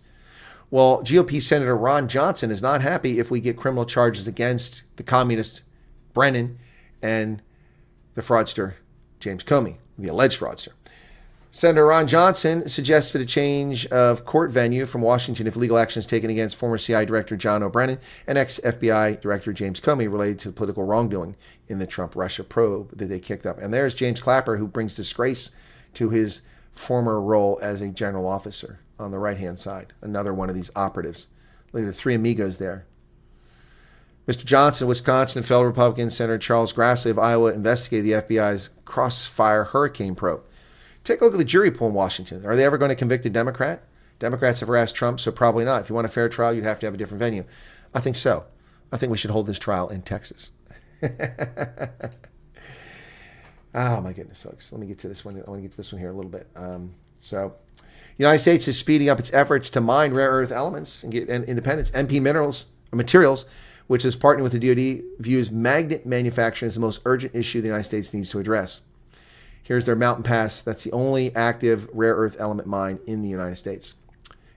Well, GOP Senator Ron Johnson is not happy if we get criminal charges against the communist Brennan and the fraudster James Comey, the alleged fraudster. Senator Ron Johnson suggested a change of court venue from Washington if legal action is taken against former CIA Director John O'Brien and ex-FBI Director James Comey related to political wrongdoing in the Trump-Russia probe that they kicked up. And there's James Clapper, who brings disgrace to his former role as a general officer on the right-hand side. Another one of these operatives. Look at the 3 amigos there. Mr. Johnson, Wisconsin, and fellow Republican Senator Charles Grassley of Iowa investigated the FBI's Crossfire Hurricane probe. Take a look at the jury pool in Washington. Are they ever going to convict a Democrat? Democrats have harassed Trump, so probably not. If you want a fair trial, you'd have to have a different venue. I think so. I think we should hold this trial in Texas. Oh, my goodness, folks. Let me get to this one. I want to get to this one here a little bit. The United States is speeding up its efforts to mine rare earth elements and get independence. MP Materials, which is partnering with the DoD, views magnet manufacturing as the most urgent issue the United States needs to address. Here's their Mountain Pass. That's the only active rare earth element mine in the United States.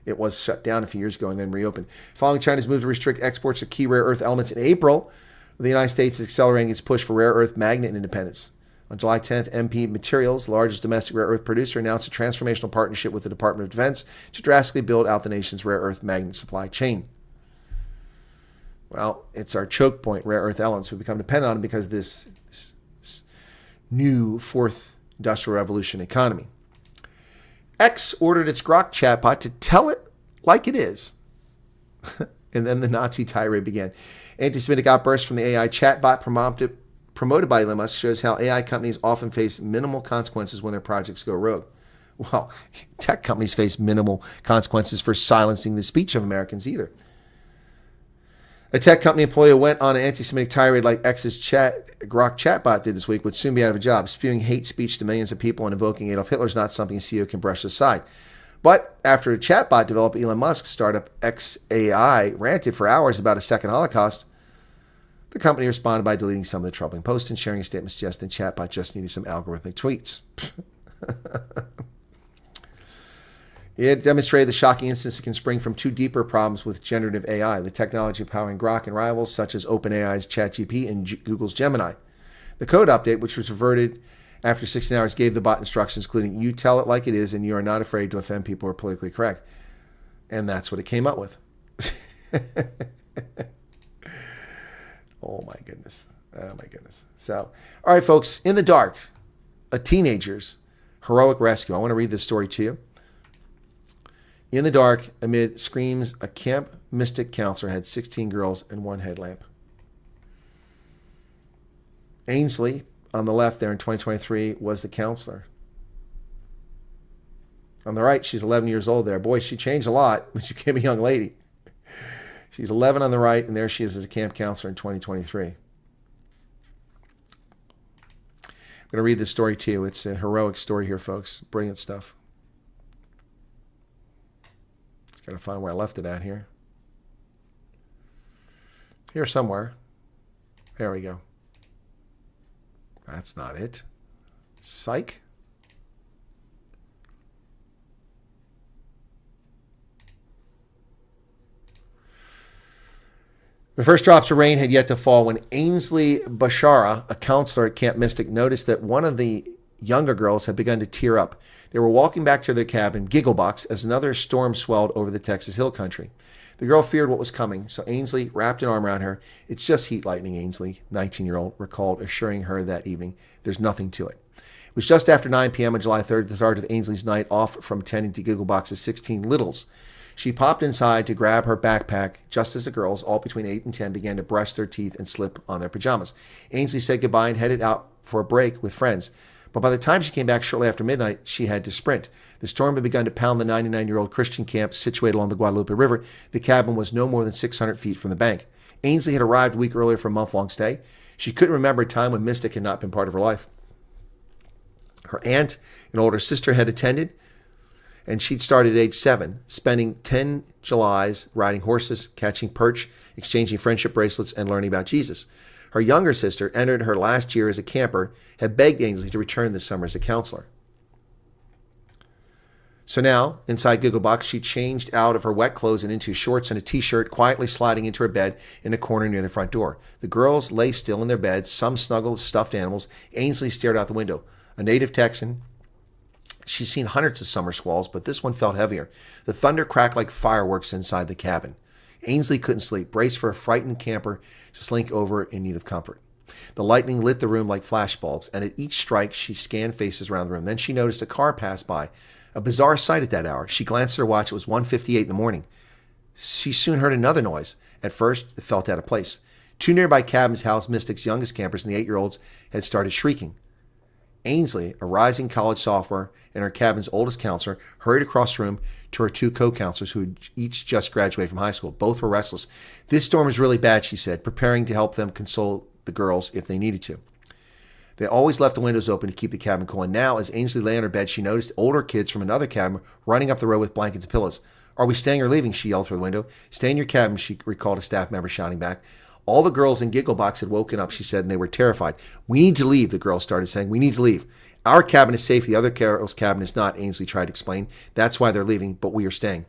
It was shut down a few years ago and then reopened. Following China's move to restrict exports of key rare earth elements in April, the United States is accelerating its push for rare earth magnet independence. On July 10th, MP Materials, the largest domestic rare earth producer, announced a transformational partnership with the Department of Defense to drastically build out the nation's rare earth magnet supply chain. Well, it's our choke point, rare earth elements. We've become dependent on them because of this new fourth industrial revolution economy. X ordered its Grok chatbot to tell it like it is. And then the Nazi tirade began. Anti-Semitic outbursts from the AI chatbot promoted by Elon Musk shows how AI companies often face minimal consequences when their projects go rogue. Well, tech companies face minimal consequences for silencing the speech of Americans either. A tech company employee went on an anti-Semitic tirade like X's Grok chatbot did this week would soon be out of a job. Spewing hate speech to millions of people and invoking Adolf Hitler is not something a CEO can brush aside. But after a chatbot developed, Elon Musk's startup XAI ranted for hours about a second Holocaust, the company responded by deleting some of the troubling posts and sharing a statement suggesting the chatbot just needed some algorithmic tweets. It demonstrated the shocking instance that can spring from two deeper problems with generative AI, the technology powering Grok and rivals such as OpenAI's ChatGPT and Google's Gemini. The code update, which was reverted after 16 hours, gave the bot instructions including you tell it like it is and you are not afraid to offend people who are politically correct. And that's what it came up with. Oh my goodness. Oh my goodness. So, all right, folks, in the dark, a teenager's heroic rescue. I want to read this story to you. In the dark, amid screams, a Camp Mystic counselor had 16 girls and one headlamp. Ainsley, on the left there in 2023, was the counselor. On the right, she's 11 years old there. Boy, she changed a lot when she became a young lady. She's 11 on the right, and there she is as a camp counselor in 2023. I'm going to read this story to you. It's a heroic story here, folks. Brilliant stuff. Just got to find where I left it at here. Here somewhere. There we go. That's not it. Psych. The first drops of rain had yet to fall when Ainsley Bashara, a counselor at Camp Mystic, noticed that one of the younger girls had begun to tear up. They were walking back to their cabin, Gigglebox, as another storm swelled over the Texas Hill Country. The girl feared what was coming, so Ainsley wrapped an arm around her. "It's just heat lightning," Ainsley, 19-year-old, recalled, assuring her that evening. "There's nothing to it." It was just after 9 p.m. on July 3rd, the start of Ainsley's night off from tending to Gigglebox's 16 littles. She popped inside to grab her backpack just as the girls, all between 8 and 10, began to brush their teeth and slip on their pajamas. Ainsley said goodbye and headed out for a break with friends. But by the time she came back shortly after midnight, she had to sprint. The storm had begun to pound the 99-year-old Christian camp situated along the Guadalupe River. The cabin was no more than 600 feet from the bank. Ainsley had arrived a week earlier for a month-long stay. She couldn't remember a time when Mystic had not been part of her life. Her aunt and older sister had attended, and she'd started at age 7, spending 10 Julys riding horses, catching perch, exchanging friendship bracelets, and learning about Jesus. Her younger sister, entered her last year as a camper, had begged Ainsley to return this summer as a counselor. So now, inside Gigglebox, she changed out of her wet clothes and into shorts and a t-shirt, quietly sliding into her bed in a corner near the front door. The girls lay still in their beds, some snuggled as stuffed animals. Ainsley stared out the window. A native Texan, she's seen hundreds of summer squalls, but this one felt heavier. The thunder cracked like fireworks inside the cabin. Ainsley couldn't sleep, braced for a frightened camper to slink over in need of comfort. The lightning lit the room like flashbulbs, and at each strike, she scanned faces around the room. Then she noticed a car pass by, a bizarre sight at that hour. She glanced at her watch. It was 1:58 in the morning. She soon heard another noise. At first, it felt out of place. Two nearby cabins housed Mystic's youngest campers, and the 8-year-olds had started shrieking. Ainsley, a rising college sophomore and her cabin's oldest counselor, hurried across the room to her two co-counselors who had each just graduated from high school. Both were restless. "This storm is really bad," she said, preparing to help them console the girls if they needed to. They always left the windows open to keep the cabin cool, and now, as Ainsley lay on her bed, she noticed older kids from another cabin running up the road with blankets and pillows. "Are we staying or leaving?" she yelled through the window. "Stay in your cabin," she recalled a staff member shouting back. All the girls in Gigglebox had woken up, she said, and they were terrified. "We need to leave," the girls started saying. "We need to leave. Our cabin is safe. The other girls' cabin is not," Ainsley tried to explain. "That's why they're leaving, but we are staying."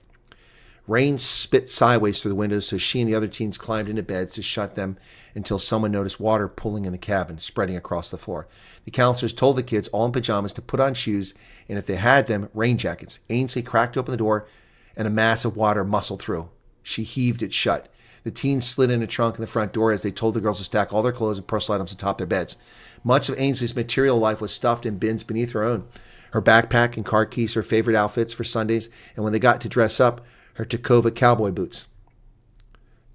Rain spit sideways through the windows, so she and the other teens climbed into beds to shut them until someone noticed water pooling in the cabin, spreading across the floor. The counselors told the kids, all in pajamas, to put on shoes, and if they had them, rain jackets. Ainsley cracked open the door, and a mass of water muscled through. She heaved it shut. The teens slid in a trunk in the front door as they told the girls to stack all their clothes and personal items atop their beds. Much of Ainsley's material life was stuffed in bins beneath her own. Her backpack and car keys, her favorite outfits for Sundays, and when they got to dress up, her Tacova cowboy boots,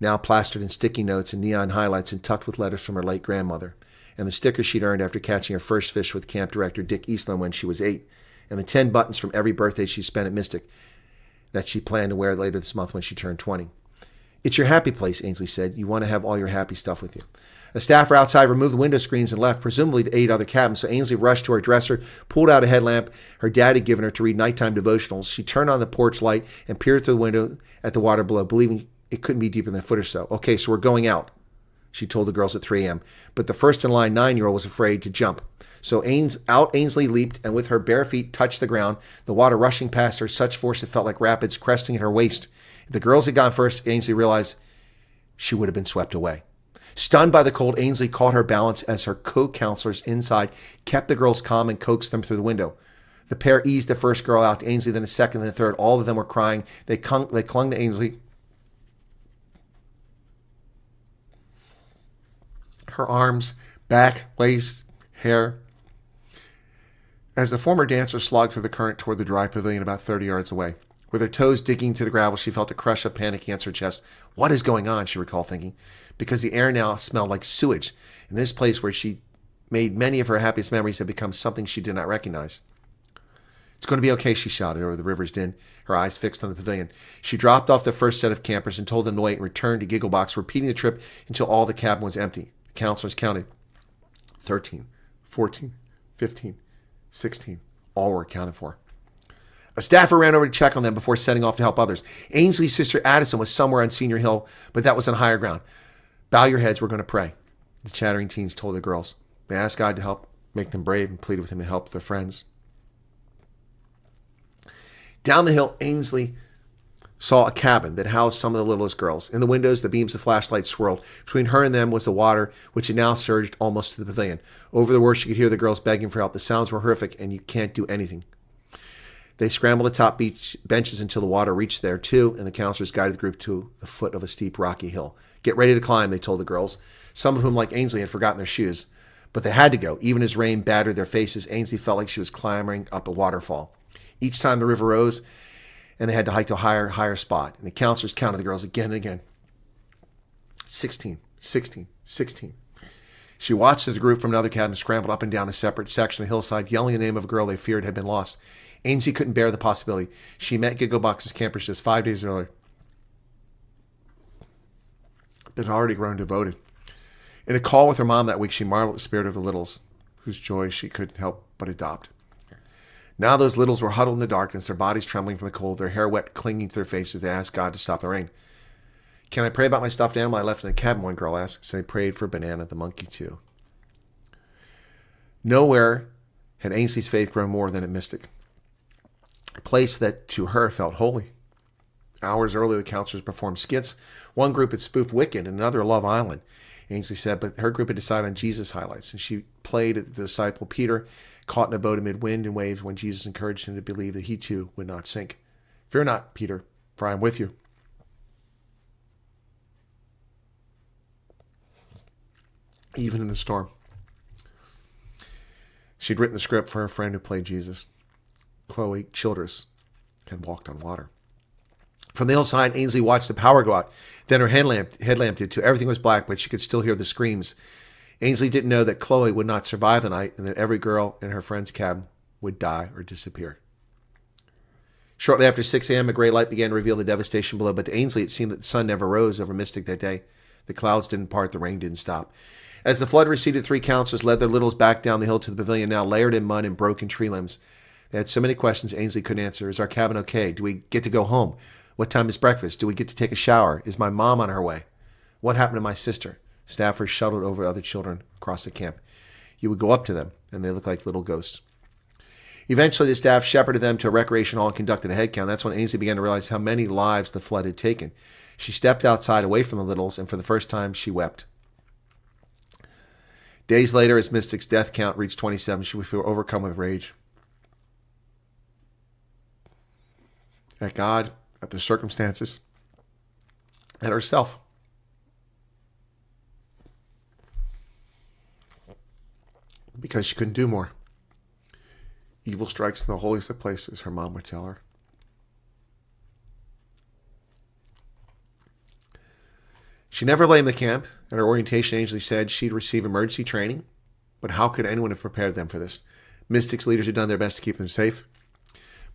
now plastered in sticky notes and neon highlights and tucked with letters from her late grandmother, and the sticker she'd earned after catching her first fish with camp director Dick Eastland when she was 8. and the 10 buttons from every birthday she spent at Mystic that she planned to wear later this month when she turned 20. It's your happy place, Ainsley said. You want to have all your happy stuff with you. A staffer outside removed the window screens and left, presumably to aid other cabins, so Ainsley rushed to her dresser, pulled out a headlamp her dad had given her to read nighttime devotionals. She turned on the porch light and peered through the window at the water below, believing it couldn't be deeper than a foot or so. Okay, so we're going out, she told the girls at 3 a.m. But the first in line 9-year-old was afraid to jump. So out Ainsley leaped, and with her bare feet touched the ground, the water rushing past her, such force it felt like rapids cresting at her waist. If the girls had gone first, Ainsley realized she would have been swept away. Stunned by the cold, Ainsley caught her balance as her co-counselors inside kept the girls calm and coaxed them through the window. The pair eased the first girl out, Ainsley, then the second, then the third. All of them were crying. They clung to Ainsley. Her arms, back, waist, hair. As the former dancer slogged through the current toward the dry pavilion about 30 yards away. With her toes digging to the gravel, she felt a crush of panic against her chest. What is going on, she recalled thinking, because the air now smelled like sewage. And this place where she made many of her happiest memories had become something she did not recognize. It's going to be okay, she shouted over the river's din, her eyes fixed on the pavilion. She dropped off the first set of campers and told them to wait and returned to Gigglebox, repeating the trip until all the cabin was empty. The counselors counted. 13, 14, 15, 16. All were accounted for. A staffer ran over to check on them before setting off to help others. Ainsley's sister Addison was somewhere on Senior Hill, but that was on higher ground. Bow your heads, we're going to pray, the chattering teens told the girls. They asked God to help make them brave and pleaded with him to help their friends. Down the hill, Ainsley saw a cabin that housed some of the littlest girls. In the windows, the beams of flashlights swirled. Between her and them was the water, which had now surged almost to the pavilion. Over the worst, she could hear the girls begging for help. The sounds were horrific, and you can't do anything. They scrambled atop beach benches until the water reached there, too, and the counselors guided the group to the foot of a steep, rocky hill. Get ready to climb, they told the girls, some of whom, like Ainsley, had forgotten their shoes. But they had to go. Even as rain battered their faces, Ainsley felt like she was clambering up a waterfall. Each time the river rose, and they had to hike to a higher spot. And the counselors counted the girls again and again. 16, 16, 16. She watched as the group from another cabin scrambled up and down a separate section of the hillside, yelling the name of a girl they feared had been lost. Ainsley couldn't bear the possibility. She met Gigglebox's campers just 5 days earlier, but had already grown devoted. In a call with her mom that week, she marveled at the spirit of the littles, whose joy she couldn't help but adopt. Now those littles were huddled in the darkness, their bodies trembling from the cold, their hair wet, clinging to their faces. They asked God to stop the rain. Can I pray about my stuffed animal I left in the cabin? One girl asked. So they prayed for Banana, the monkey, too. Nowhere had Ainsley's faith grown more than at Mystic, a place that to her felt holy. Hours earlier, the counselors performed skits. One group had spoofed Wicked and another Love Island, Ainsley said, but her group had decided on Jesus highlights, and she played the disciple Peter, caught in a boat amid wind and waves when Jesus encouraged him to believe that he too would not sink. Fear not, Peter, for I am with you. Even in the storm. She'd written the script for her friend who played Jesus. Chloe Childress had walked on water. From the hillside, Ainsley watched the power go out. Then her headlamp did too. Everything was black, but she could still hear the screams. Ainsley didn't know that Chloe would not survive the night and that every girl in her friend's cabin would die or disappear. Shortly after 6 a.m., a gray light began to reveal the devastation below, but to Ainsley it seemed that the sun never rose over Mystic that day. The clouds didn't part, the rain didn't stop. As the flood receded, 3 counselors led their littles back down the hill to the pavilion, now layered in mud and broken tree limbs. They had so many questions Ainsley couldn't answer. Is our cabin okay? Do we get to go home? What time is breakfast? Do we get to take a shower? Is my mom on her way? What happened to my sister? Staffers shuttled over other children across the camp. You would go up to them, and they looked like little ghosts. Eventually, the staff shepherded them to a recreation hall and conducted a head count. That's when Ainsley began to realize how many lives the flood had taken. She stepped outside away from the littles, and for the first time, she wept. Days later, as Mystic's death count reached 27, she would feel overcome with rage. At God, at the circumstances, at herself. Because she couldn't do more. Evil strikes in the holiest of places, her mom would tell her. She never blamed the camp. At her orientation, Ainsley said she'd receive emergency training, but how could anyone have prepared them for this? Mystic's leaders had done their best to keep them safe.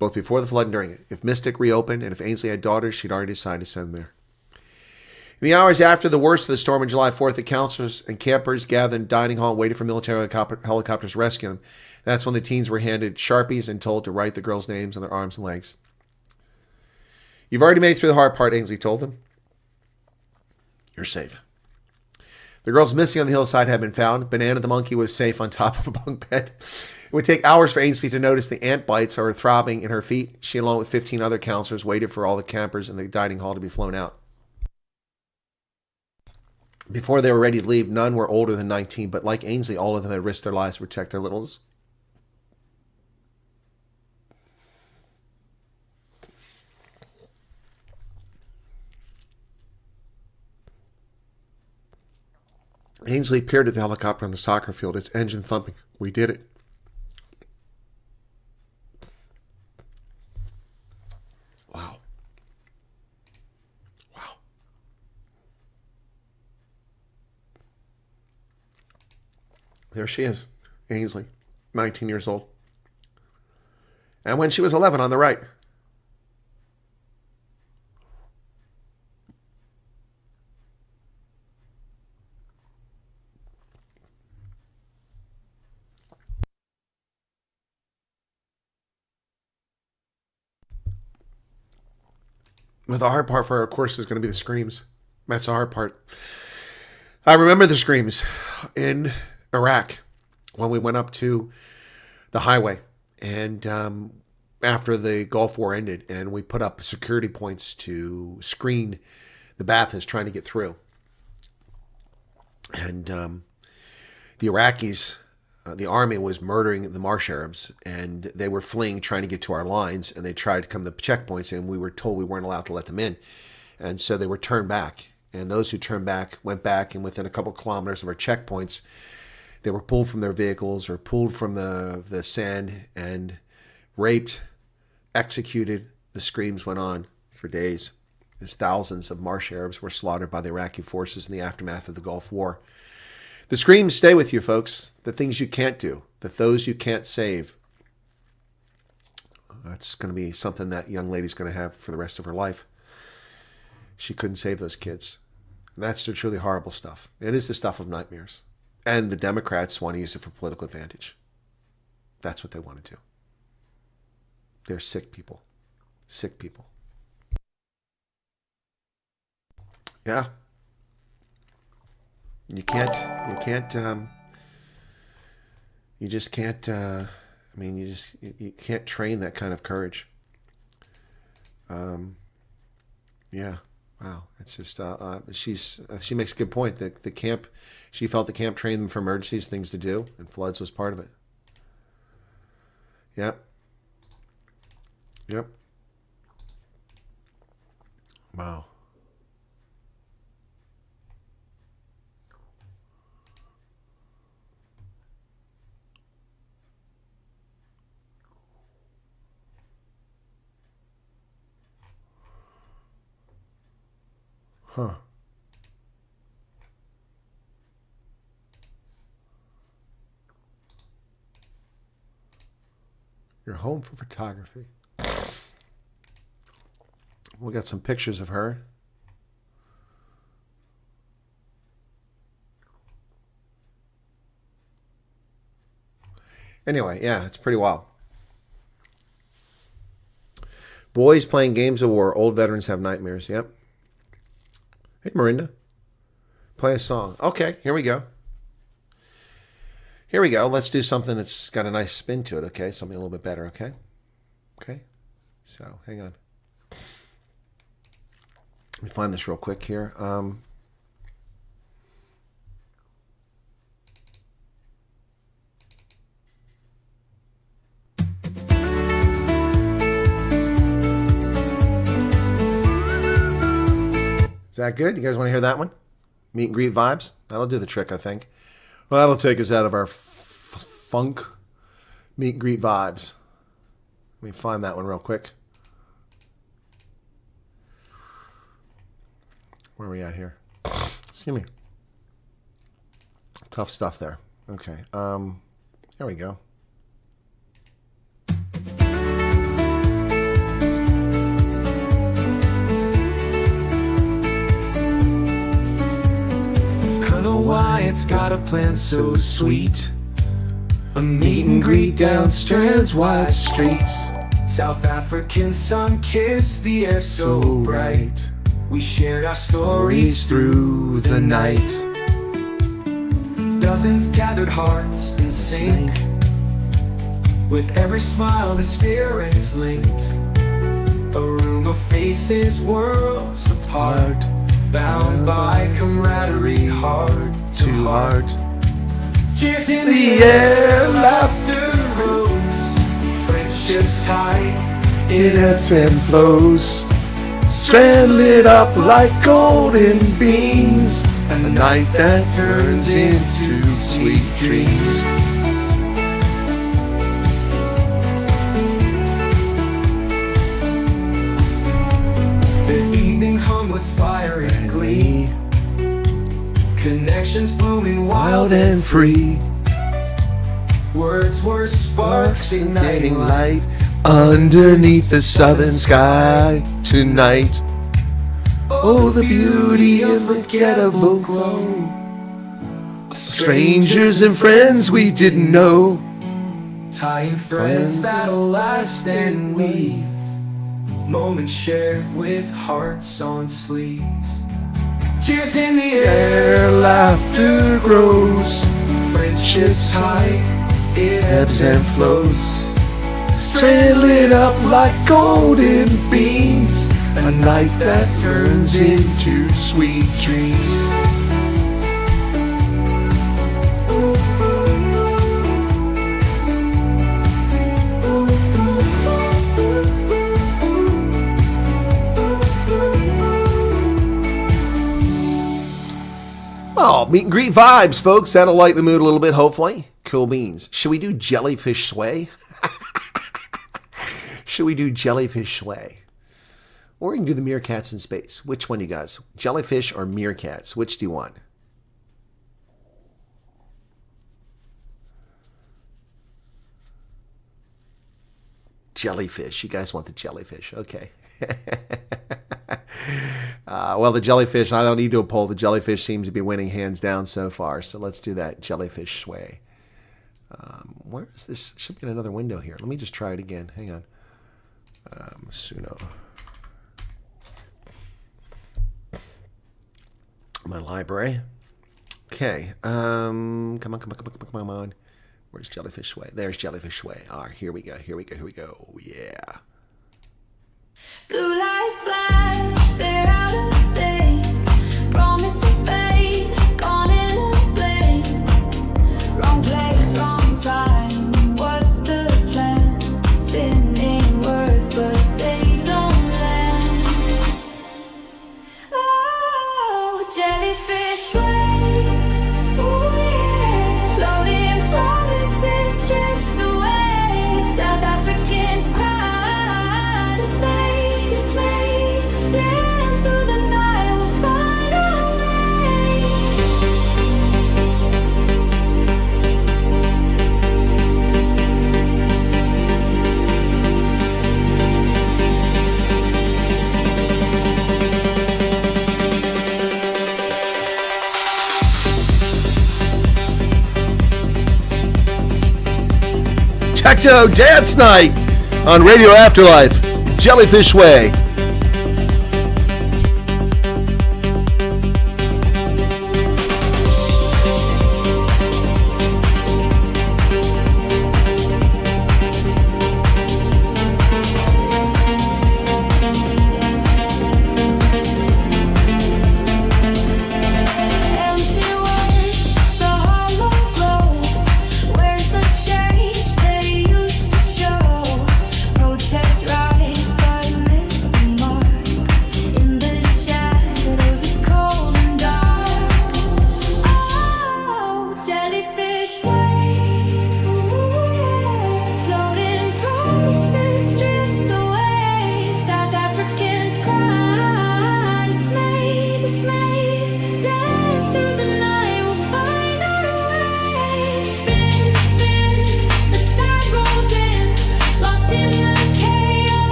both before the flood and during it. If Mystic reopened and if Ainsley had daughters, she'd already decided to send them there. In the hours after the worst of the storm on July 4th, the counselors and campers gathered in the dining hall and waited for military helicopters to rescue them. That's when the teens were handed Sharpies and told to write the girls' names on their arms and legs. You've already made it through the hard part, Ainsley told them. You're safe. The girls missing on the hillside had been found. Banana the monkey was safe on top of a bunk bed. It would take hours for Ainsley to notice the ant bites or throbbing in her feet. She, along with 15 other counselors, waited for all the campers in the dining hall to be flown out. Before they were ready to leave, none were older than 19, but like Ainsley, all of them had risked their lives to protect their littles. Ainsley peered at the helicopter on the soccer field, its engine thumping. We did it. Wow. Wow. There she is, Ainsley, 19 years old. And when she was 11 on the right. But the hard part for her, of course, is going to be the screams. That's the hard part. I remember the screams in Iraq when we went up to the highway and after the Gulf War ended, and we put up security points to screen the Ba'athist trying to get through. And the Iraqis, the army was murdering the Marsh Arabs, and they were fleeing, trying to get to our lines, and they tried to come to the checkpoints, and we were told we weren't allowed to let them in. And so they were turned back. And those who turned back went back, and within a couple kilometers of our checkpoints, they were pulled from their vehicles or pulled from the sand and raped, executed. The screams went on for days as thousands of Marsh Arabs were slaughtered by the Iraqi forces in the aftermath of the Gulf War. The screams stay with you, folks. The things you can't do, those you can't save. That's going to be something that young lady's going to have for the rest of her life. She couldn't save those kids. And that's the truly horrible stuff. It is the stuff of nightmares. And the Democrats want to use it for political advantage. That's what they want to do. They're sick people. Sick people. Yeah. You just can't, you can't train that kind of courage. Yeah. Wow. It's just, she makes a good point. The camp, she felt the camp trained them for emergencies, things to do, and floods was part of it. Yep. Yep. Wow. Huh. You're home for photography. We got some pictures of her. Anyway, yeah, it's pretty wild. Boys playing games of war. Old veterans have nightmares. Yep. Hey, Marinda. Play a song. Okay, here we go. Here we go. Let's do something that's got a nice spin to it, okay? Something a little bit better, okay? Okay? So, hang on. Let me find this real quick here. Is that good? You guys want to hear that one? Meet and greet vibes? That'll do the trick, I think. Well, that'll take us out of our funk meet and greet vibes. Let me find that one real quick. Where are we at here? Excuse me. Tough stuff there. Okay. There we go. Wyatt's got a plan so sweet. A Meet and greet down Strand's wide streets. South African sun kissed the air so bright. We shared our stories Through the night. Dozens gathered hearts in sync. With every smile the spirits linked. A room of faces, worlds apart, bound by camaraderie, heart to heart. Cheers in the air, laughter rose, friendships tight, It ebbs and flows. Strand lit up like golden beams. A night that turns into sweet dreams. The evening hung with fire and glee. Connections blooming wild and free. words were sparks igniting light. Underneath the southern sky tonight. Oh, the beauty, unforgettable glow. Strangers and friends we didn't know. Tying threads that'll last and weave. Moments shared with hearts on sleeves. Cheers in the air, Laughter grows, friendships tight, it ebbs and flows. Strand lit up like golden beams. A night that turns into sweet dreams. Oh, meet and greet vibes, folks. That'll lighten the mood a little bit, hopefully. Cool beans. Should we do jellyfish sway? Should we do jellyfish sway? Or we can do the meerkats in space. Which one, you guys? Jellyfish or meerkats? Which do you want? Jellyfish. You guys want the jellyfish. Okay. Well, the jellyfish, I don't need to do a poll. The jellyfish seems to be winning hands down so far. So let's do that jellyfish sway. Where is this? Should be another window here. Let me just try it again. Hang on. Suno. My library. Okay. Come on. Where's jellyfish sway? There's jellyfish sway. All right, here we go. Yeah. Blue lights flash, they're out of sync. Promises fade, gone in a blink. Wrong place, wrong time. What's the plan? Spinning words, but they don't land. Oh, jellyfish sway. Ooh, yeah. Floating promises drift away. South Africans cry. Dance through the night, we'll find our way. Techno Dance Night on Radio Afterlife. Jellyfish Way. Empty words, the hollow glow. Where's the change they used to show? Protests rise, but miss the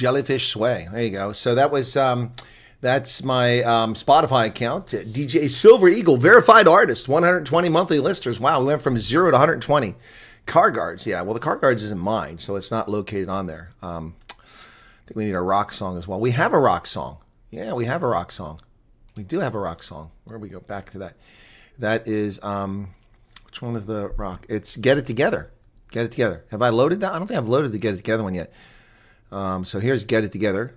Jellyfish Sway. There you go. So that was that's my Spotify account. DJ Silver Eagle, verified artist, 120 monthly listers. Wow, we went from 0 to 120. Car Guards, yeah. Well, the Car Guards isn't mine, so it's not located on there. I think we need a rock song as well. We have a rock song. Yeah, we have a rock song. We do have a rock song. Where do we go? Back to that. That is, which one is the rock? It's Get It Together. Get It Together. Have I loaded that? I don't think I've loaded the Get It Together one yet. So here's Get It Together.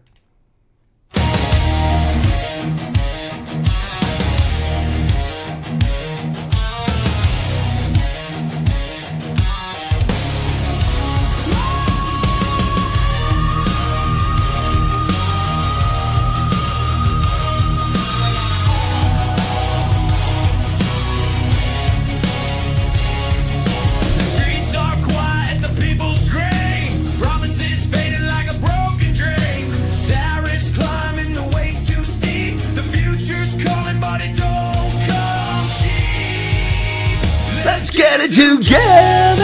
Let's get it together.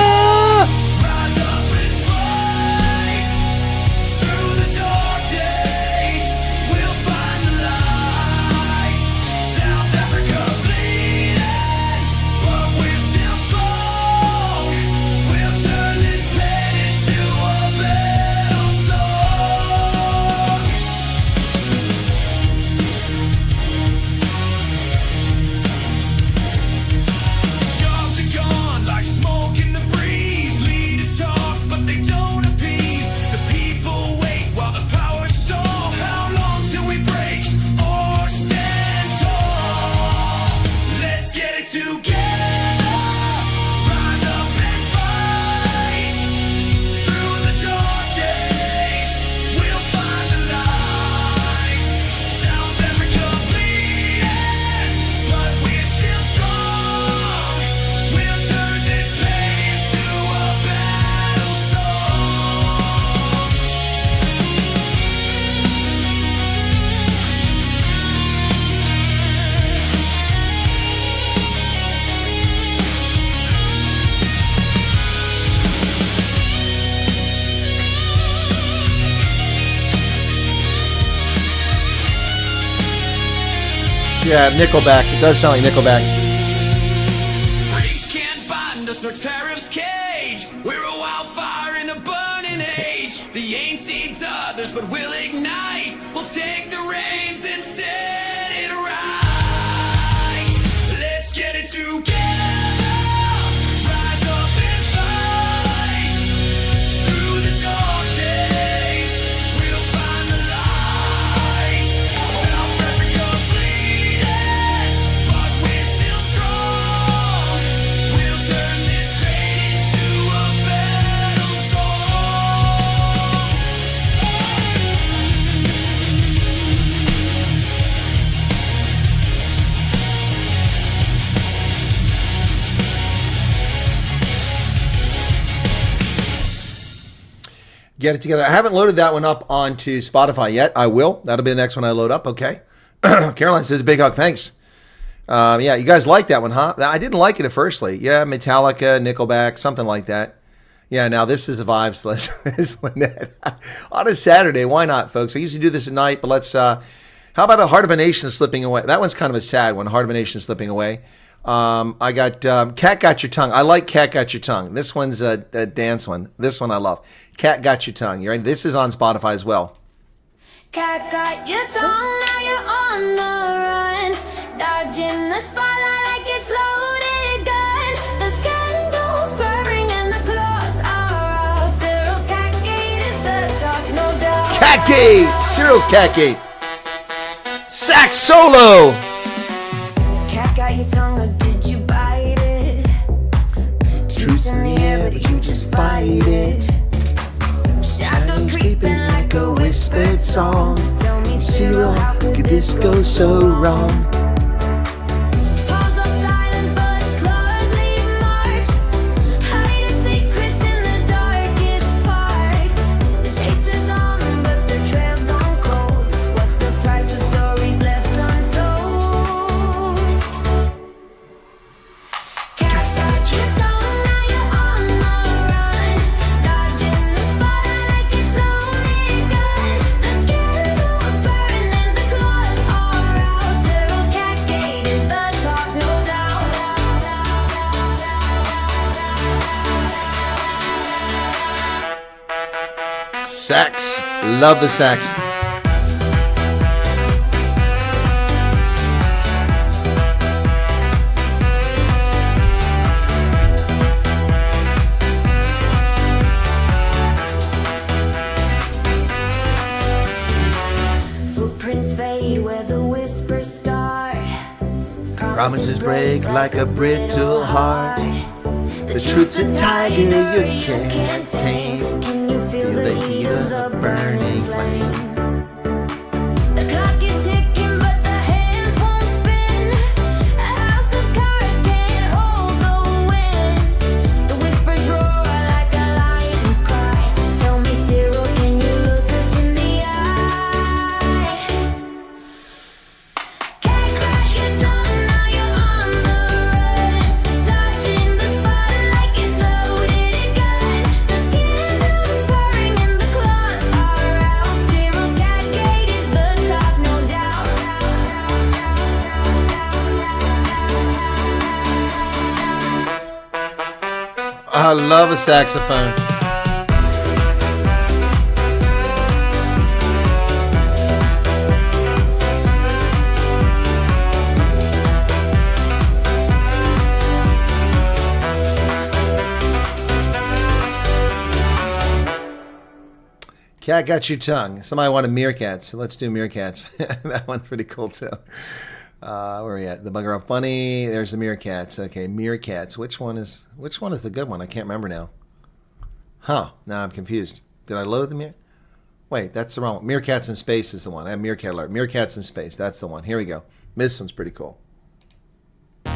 Rise up and fight. Through the dark days, we'll find the light. South Africa bleeding, but we're still strong. We'll turn this pain into a battle song. Jobs are gone like smoke in the breeze. Leaders talk, but they don't appease. The people wait while the power stall. How long till we break or stand tall? Let's get it together. Rise up and fight. Through the dark days, we'll find the light. South Africa bleeding, but we're still strong. We'll turn this pain into a battle song. Yeah, Nickelback. It does sound like Nickelback. Breeze can't bind us, nor tariffs cage. We're a wildfire in a burning age. The ain't seen to others, but we'll ignite. We'll take the reins and set it right. Let's get it together. Rise up and fight. Through the dark days, we'll find the light. South Africa bleeding, but we're still strong. We'll turn this pain into a battle song. Get It Together. I haven't loaded that one up onto Spotify yet. I will. That'll be the next one I load up. Okay. Caroline says, big hug. Thanks. Yeah, you guys like that one, huh? I didn't like it at firstly. Yeah, Metallica, Nickelback, something like that. Yeah, now this is a vibes. Let's Lynette. On a Saturday, why not, folks? I usually do this at night, but let's, how about A Heart of a Nation Slipping Away? That one's kind of a sad one, Heart of a Nation Slipping Away. I got Cat Got Your Tongue. I like Cat Got Your Tongue. This one's a dance one. This one I love. Cat Got Your Tongue. You ready? This is on Spotify as well. Cat got your tongue, now you're on the run. Dodging the spotlight like it's loaded gun. The scandals purring and the claws are out. Cyril's cat gate is the talk, no doubt. Cat Gate. Cyril's Cat Gate. Sax solo. Cat got your tongue, or did you bite it? Truth's in the air, but you just fight it. Shadows creeping like a Whispered song. Tell me, Cyril, how could this go so wrong? Paws are silent, but claws leave marks. Hiding secrets in the darkest parks. The chase is on, but the trail's gone cold. What's the price of stories left untold? Cat got your tongue, now you're on the run. Dodging the spotlight like it's loaded gun. Sax. Love the sax. Footprints fade where the whispers start. Promises break like a brittle heart. The truth's a tiger you can't tame. Can you feel the heat of the burning flame? The clock is ticking, but the hands won't spin. A house of cards can't hold the wind. The whispers roar like a lion's cry. Tell me, Cyril, can you look us in the eye? Can't crash your tongue, now you're on the run. Dodging the spotlight like it's loaded gun. The scandal's purring and the claws are out. Cyril's cat gate is the top, no doubt. I love a saxophone. Cat got your tongue. Somebody wanted meerkats, so let's do meerkats. That one's pretty cool too. Where are we at? The Bugger Off Bunny. There's the meerkats. Okay, meerkats. Which one is the good one? I can't remember now. Huh? Now I'm confused. Did I load the meer? Wait, that's the wrong one. Meerkats in Space is the one. I have Meerkat Alert. Meerkats in Space. That's the one. Here we go. This one's pretty cool. This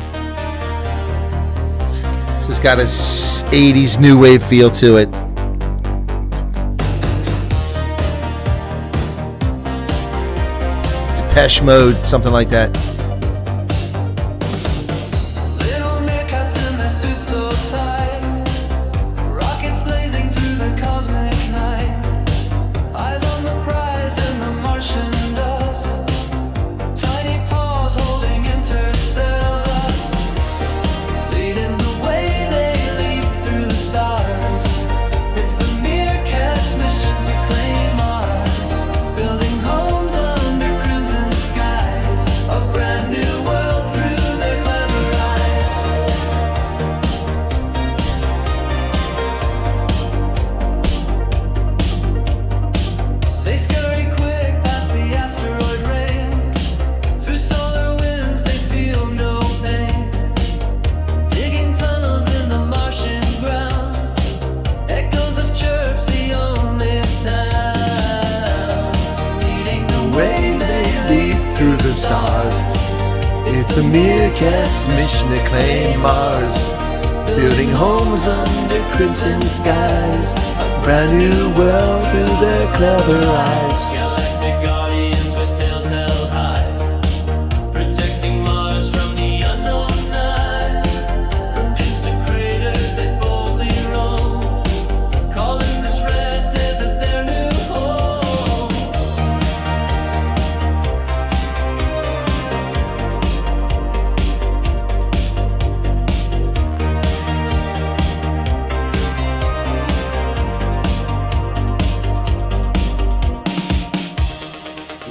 has got a 80s new wave feel to it. Depeche Mode, something like that. Little meerkats in their suits so tight, rockets blazing through the cosmic night, eyes on the prize in the Martian dust, tiny paws holding interstellar lust, leading the way they leap through the stars. It's the meerkats' mission to claim Mars, building homes under crimson skies, a brand new world through their clever eyes. They scurry quick past the asteroid rain, through solar winds they feel no pain, digging tunnels in the Martian ground, echoes of chirps the only sound, leading the way they leap through the stars. It's the meerkats' mission to claim Mars, building homes under crimson skies, a brand new world through their clever eyes. Galactic guardians with tails held high, protecting Mars from the unknown night. From pits to craters they boldly roam, calling this red desert their new home.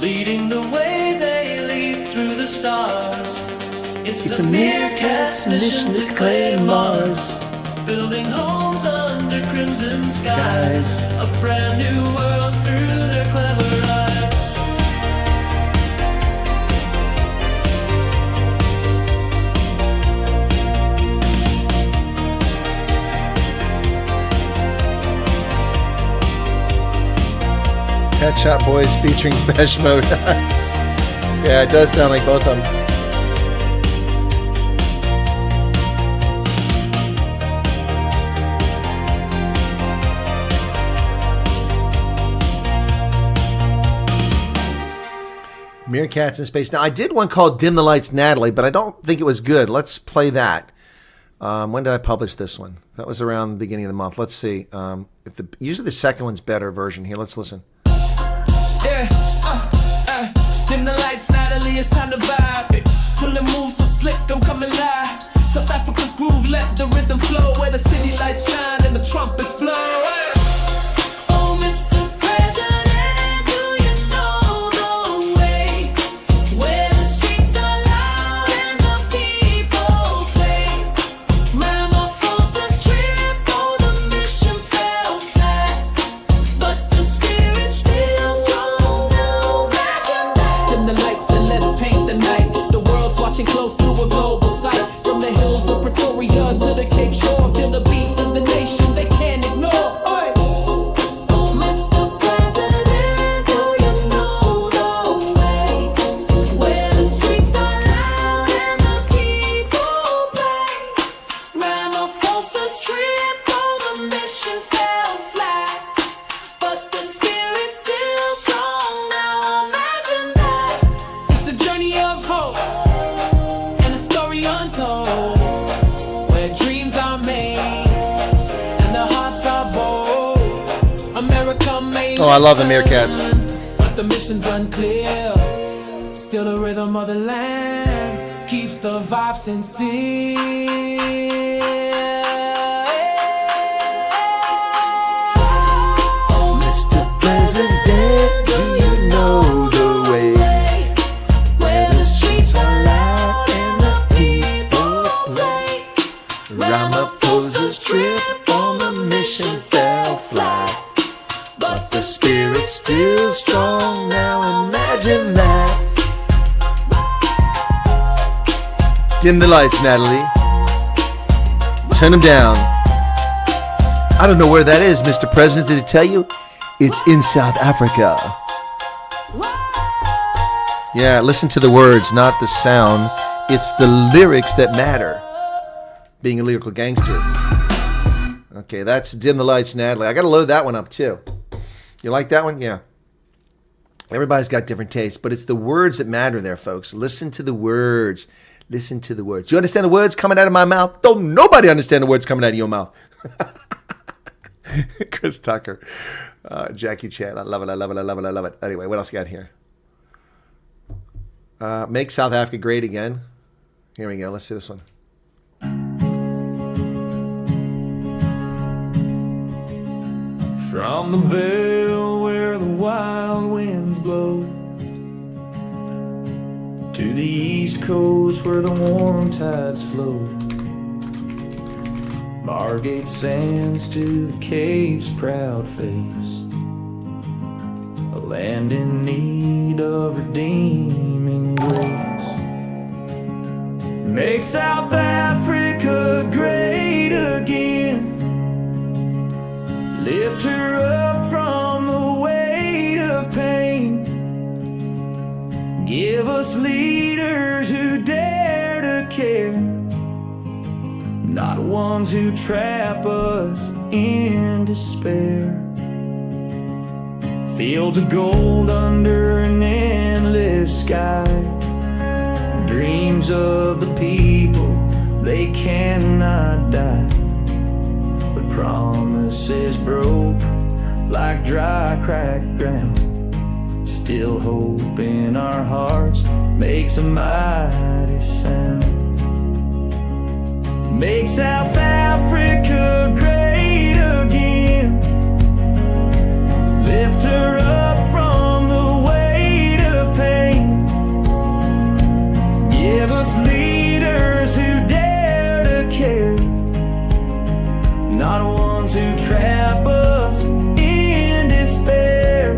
Leading the way they leap through the stars. It's the meerkats' mission to claim Mars, building homes under crimson skies, a brand new world through their clever eyes. Pet Shop Boys featuring Depeche Mode. Yeah, it does sound like both of them. Meerkats in Space. Now, I did one called Dim the Lights, Natalie, but I don't think it was good. Let's play that. When did I publish this one? That was around the beginning of the month. Let's see. Usually the second one's better version. Here, let's listen. Yeah, dim the lights, Natalie, it's time to vibe. Pulling moves so slick, don't come alive. South Africa's groove, let the rhythm flow. Where the city lights shine and the trumpets blow. Oh, Mr. President. flows through a global sight. From the hills of Pretoria to the Cape Shore, feel the beat of the nation they can't ignore. Oi. Mr. President, do you know the way where the streets are loud and the people play? Ramaphosa strip, all the mission fell flat, but the spirit's still strong. Now imagine that. It's a journey of hope and a story untold, where dreams are made and the hearts are bold. America may Oh, I love the meerkats. listen, but the mission's unclear. Still the rhythm of the land keeps the vibe sincere. Mr. President, do you know the way where the streets are loud and the people play? Ramaphosa's trip on the mission fell flat, but the spirit's still strong. Now imagine that. Dim the lights, Natalie. Turn them down. I don't know where that is, Mr. President. Did it tell you? It's in South Africa. Yeah, listen to the words, not the sound. It's the lyrics that matter. Being a lyrical gangster. Okay, that's Dim the Lights, Natalie. I got to load that one up, too. You like that one? Yeah. Everybody's got different tastes, but it's the words that matter there, folks. Listen to the words. Listen to the words. You understand the words coming out of my mouth? Don't nobody understand the words coming out of your mouth. Chris Tucker. Jackie Chan. I love it. I love it. I love it. I love it. Anyway, what else you got here? Make South Africa great again. Here we go. Let's see this one. From the vale where the wild winds blow to the east coast where the warm tides flow, Margate sands to the Cape's proud face, a land in need of redeeming grace. Make South Africa great again. Lift her up from the weight of pain. Give us leaders who dare to care, not ones who trap us in despair. Fields of gold under an endless sky, dreams of the people, they cannot die. But promises broke like dry cracked ground. Still hope in our hearts makes a mighty sound. Make South Africa great again. Lift her up from the weight of pain. Give us leaders who dare to care, not ones who trap us in despair.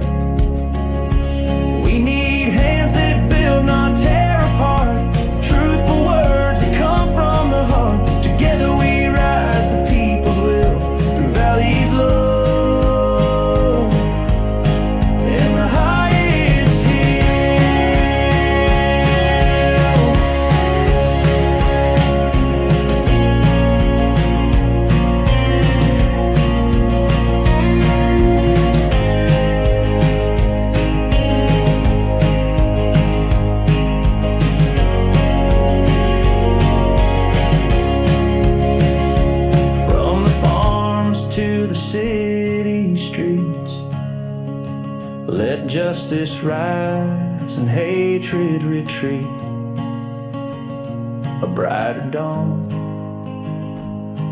We need hands that build, not tear apart. Truthful words that come from the heart. Together we rise, the people's will, through valleys low and the highest hill. From the farms to the city streets, let justice rise and hatred retreat. A brighter dawn,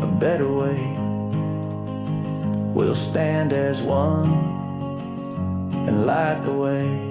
a better way. We'll stand as one and light the way.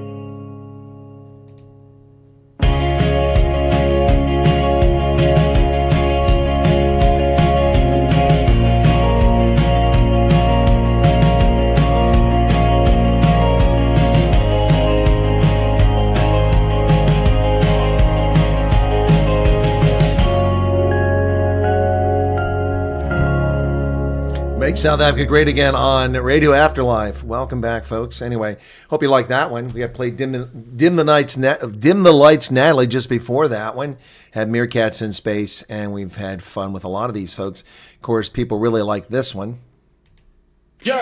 Make South Africa great again on Radio Afterlife. Welcome back, folks. Anyway, hope you like that one. We got played Dim the Lights, Natalie just before that one. Had Meerkats in Space, and we've had fun with a lot of these folks. Of course, people really like this one. Yo,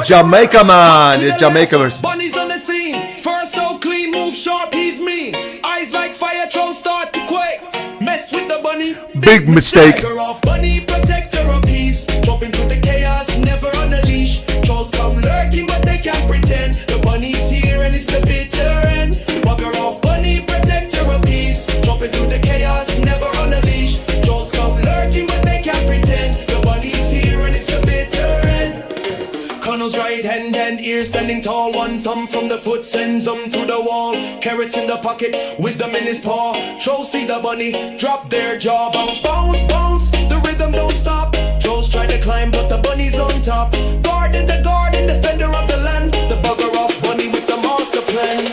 Jamaica man, the Jamaica version. Bunnies on the scene, fur so clean, move sharp, he's mean. Eyes like fire, trolls start to quake. Mess with the bunny, Big mistake. Tiger off, bunny protector of peace. Jump into the chaos, never on a leash. Trolls come lurking, but they can't pretend. The bunny's here and it's the bitter end. Bugger off, bunny protector of peace. Jump into the chaos, never on a leash. Trolls come lurking, but they can't pretend. The bunny's here and it's the bitter end. Connell's right hand and ear standing tall. One thumb from the foot sends him through the wall. Carrots in the pocket, wisdom in his paw. Trolls see the bunny, drop their jaw. Bounce, bounce, bounce, the rhythm don't stop. Trolls try to climb, but the bunny's on top. Guard in the garden, defender of the land. The bugger off bunny with the master plan.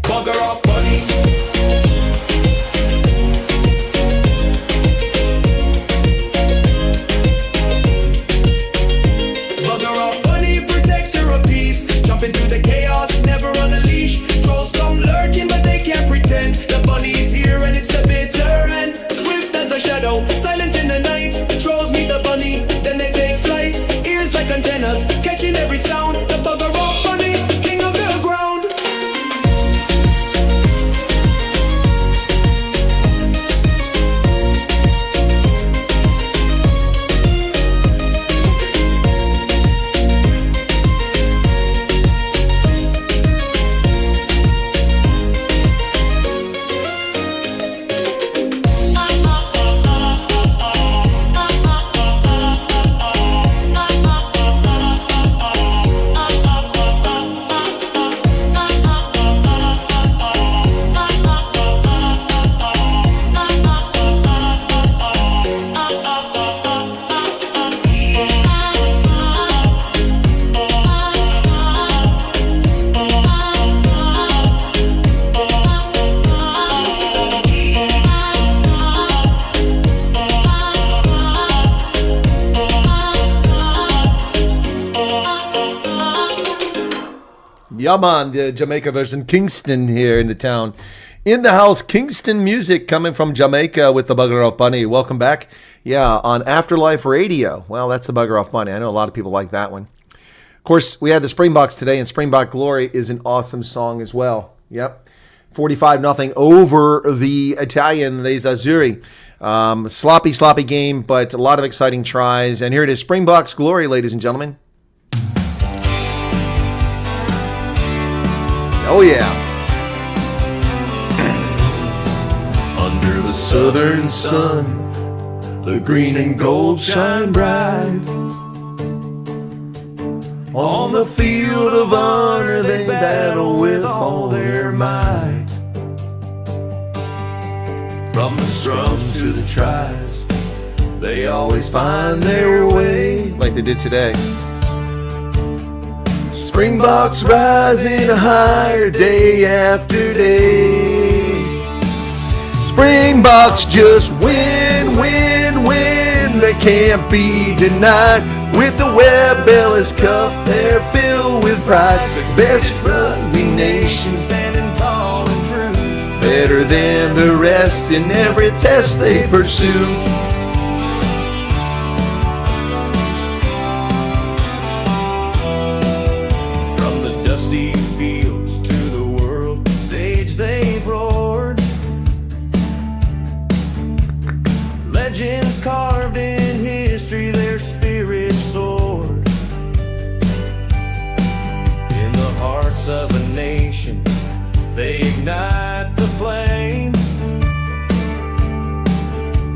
Bugger off bunny. Jumping through the chaos, never on a leash. Trolls come lurking, but they can't pretend. The bunny's here and it's the bitter end. Swift as a shadow, silent in the night. The trolls meet the bunny, then they take flight. Ears like antennas, catching every sound. The bugger off bunny, king of the ground. Yeah, man, the Jamaica version. Kingston here in the town. In the house, Kingston music coming from Jamaica with the Bugger Off Bunny. Welcome back. Yeah, on Afterlife Radio. Well, that's the Bugger Off Bunny. I know a lot of people like that one. Of course, we had the Springboks today, and Springbok Glory is an awesome song as well. Yep. 45-0 over the Italian, Les Azzurri. Sloppy game, but a lot of exciting tries. And here it is, Springboks Glory, ladies and gentlemen. Oh, yeah. Under the southern sun, the green and gold shine bright. On the field of honor, they battle with all their might. From the scrums to the tries, they always find their way. Like they did today. Springboks rising higher day after day. Springboks just win, win, win. They can't be denied. With the Webb Ellis Cup, they're filled with pride. The best rugby nation standing tall and true. Better than the rest in every test they pursue. Fields to the world stage they've roared. Legends carved in history, their spirit soared. In the hearts of a nation, they ignite the flame.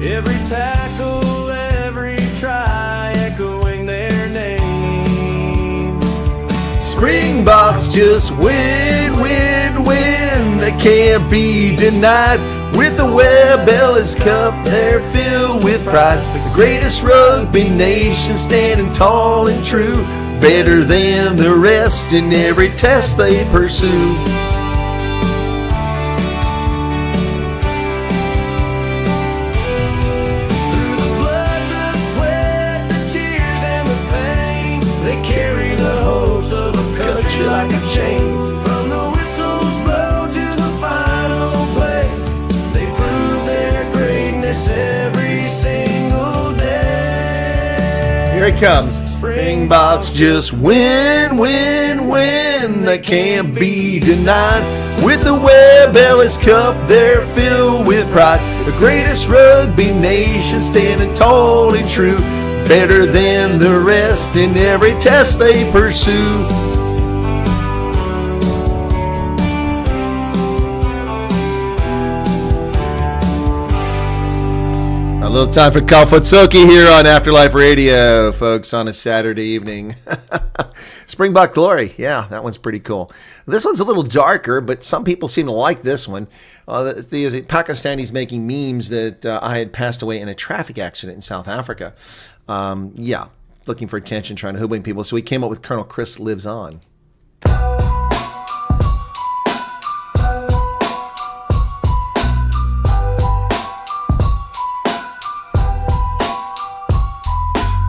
Every tackle, every try, echoing their name. Springboks just win, win, win. They can't be denied. With the Webb Ellis Cup, they're filled with pride. The greatest rugby nation standing tall and true. Better than the rest in every test they pursue. Through the blood, the sweat, Here it comes. Springboks just win, win, win. That can't be denied. With the Webb Ellis Cup, they're filled with pride. The greatest rugby nation standing tall and true. Better than the rest in every test they pursue. A little time for Kalfutsuki here on Afterlife Radio, folks, on a Saturday evening. Springbok Glory. Yeah, that one's pretty cool. This one's a little darker, but some people seem to like this one. There's Pakistanis making memes that I had passed away in a traffic accident in South Africa. Yeah, looking for attention, trying to hoodwink people. So we came up with Colonel Chris Lives On.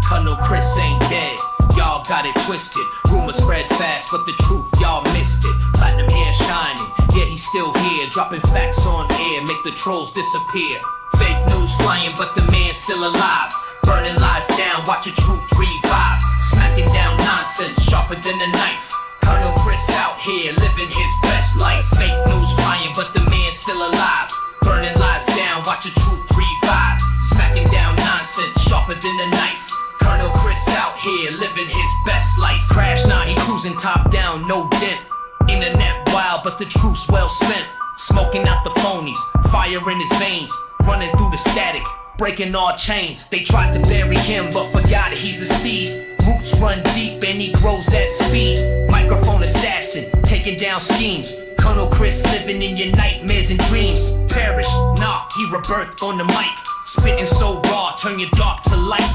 Colonel Chris ain't dead, y'all got it twisted. Rumors spread fast, but the truth, y'all missed it. Platinum hair shining, yeah, he's still here. Dropping facts on air, make the trolls disappear. Fake news flying, but the man's still alive. Burning lies down, watch your truth revive. Smacking down nonsense, sharper than a knife. Colonel Chris out here, living his best life. Fake news flying, but the man's still alive. Burning lies down, watch your truth revive. Smacking down nonsense, sharper than a knife. Colonel Chris out here, living his best life. Crash, nah, he cruising top down, no dent. Internet wild, but the truth's well spent. Smoking out the phonies, fire in his veins. Running through the static, breaking all chains. They tried to bury him, but forgot he's a seed. Roots run deep and he grows at speed. Microphone assassin, taking down schemes. Colonel Chris living in your nightmares and dreams. Perish, nah, he rebirthed on the mic. Spitting so raw, turn your dark to light.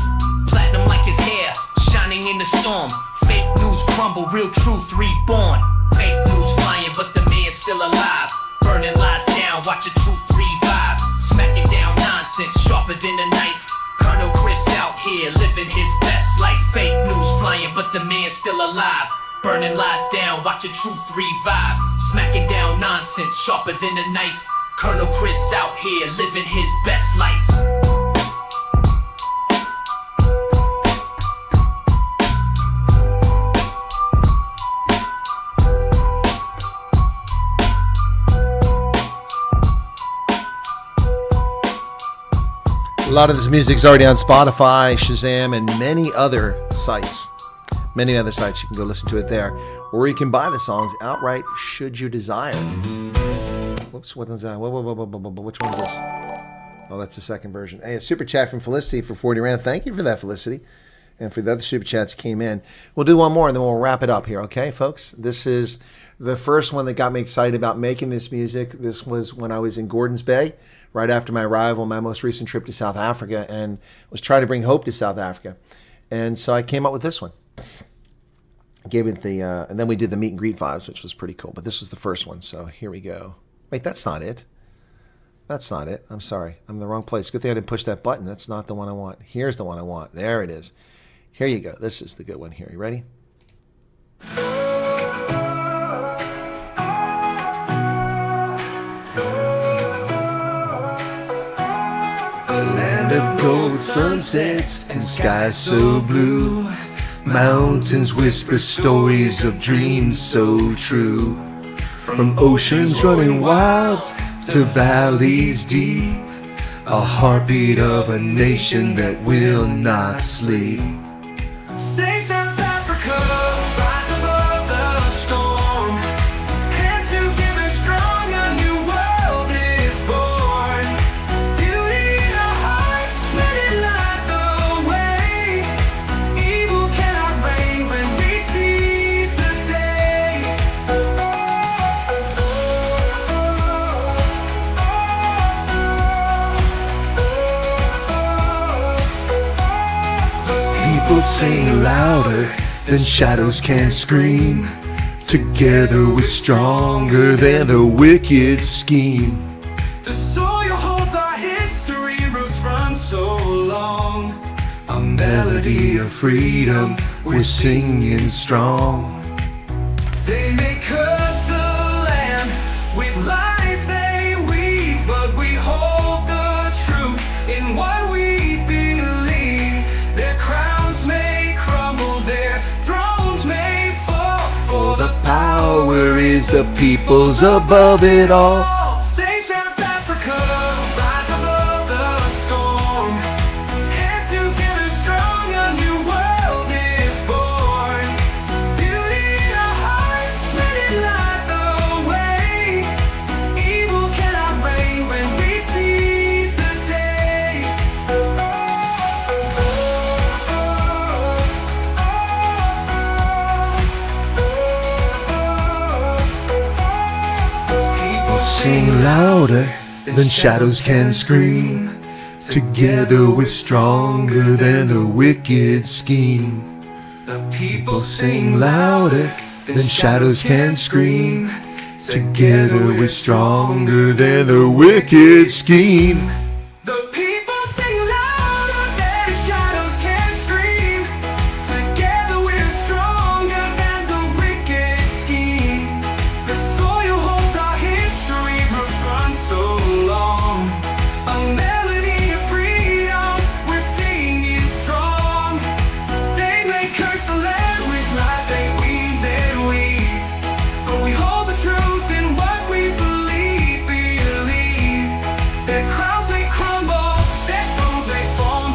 Platinum like his hair, shining in the storm. Fake news crumble, real truth reborn. Fake news flying, but the man's still alive. Burning lies down, watch the truth revive. Smacking down nonsense, sharper than a knife. Colonel Chris out here, living his best life. Fake news flying, but the man's still alive. Burning lies down, watch the truth revive. Smacking down nonsense, sharper than a knife. Colonel Chris out here, living his best life. A lot of this music's already on Spotify, Shazam, and many other sites. Many other sites. You can go listen to it there. Or you can buy the songs outright, should you desire. Whoops, what was that? Which one is this? Oh, that's the second version. Hey, a super chat from Felicity for 40 Rand. Thank you for that, Felicity. And for the other super chats came in. We'll do one more and then we'll wrap it up here, okay, folks? This is the first one that got me excited about making this music. This was when I was in Gordons Bay, right after my arrival, my most recent trip to South Africa, and was trying to bring hope to South Africa. And so I came up with this one. Gave it the, and then we did the meet and greet vibes, which was pretty cool. But this was the first one, so here we go. Wait, that's not it. That's not it. I'm sorry. I'm in the wrong place. Good thing I didn't push that button. That's not the one I want. Here's the one I want. There it is. Here you go. This is the good one here. You ready? Land of gold sunsets and skies so blue. Mountains whisper stories of dreams so true. From oceans running wild to valleys deep, a heartbeat of a nation that will not sleep. Save South Africa, rise above the storm. Hands together strong, a new world is born. Beauty in our hearts, let it light the way. Evil cannot reign when we seize the day. People sing louder than shadows can scream. Together we're stronger than the wicked scheme. The soil holds our history, roots run so long. A melody of freedom, we're singing strong. They may curse the land with lies they weave, but we hold the truth in what we believe. Their crowns may power is the people's above it all. Save South Africa, rise above the storm. Hands together strong, a new world is born. Beauty in our hearts, let it light the way. Evil cannot reign when we seize the day. People Sing louder than shadows can scream. Together we're stronger than the wicked scheme. The people Sing louder than shadows can scream. Together we're stronger than the wicked scheme. The people sing louder than shadows can scream. Together we're stronger than the wicked scheme. The soil holds our history, roots run so long. A melody of freedom, we're singing strong. They may curse the land with lies, they weave, they weave. But we hold the truth in what we believe. Their crowns may crumble, their thrones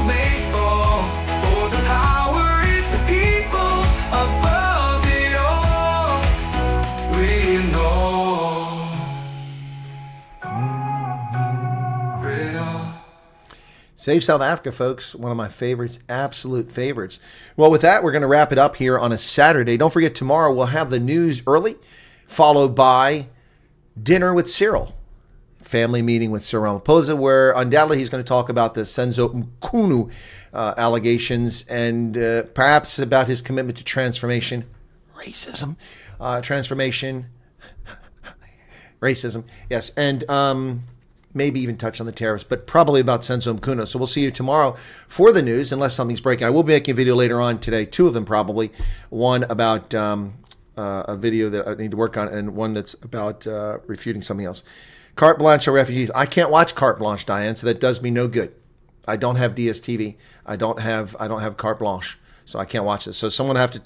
may fall. For the power is the people above it all. We know. Real. Save South Africa, folks. One of my favorites, absolute favorites. Well, with that, we're going to wrap it up here on a Saturday. Don't forget, tomorrow we'll have the news early, followed by dinner with Cyril. Family meeting with Cyril Ramaphosa, where undoubtedly he's going to talk about the Senzo Mkhunu allegations and perhaps about his commitment to transformation, racism, yes, and maybe even touch on the tariffs, but probably about Senzo Mkhunu. So we'll see you tomorrow for the news, unless something's breaking. I will be making a video later on today, two of them probably. One about a video that I need to work on, and one that's about refuting something else. Carte blanche for refugees. I can't watch Carte Blanche, Diane, so that does me no good. I don't have DSTV. I don't have Carte Blanche, so I can't watch this. So someone will have to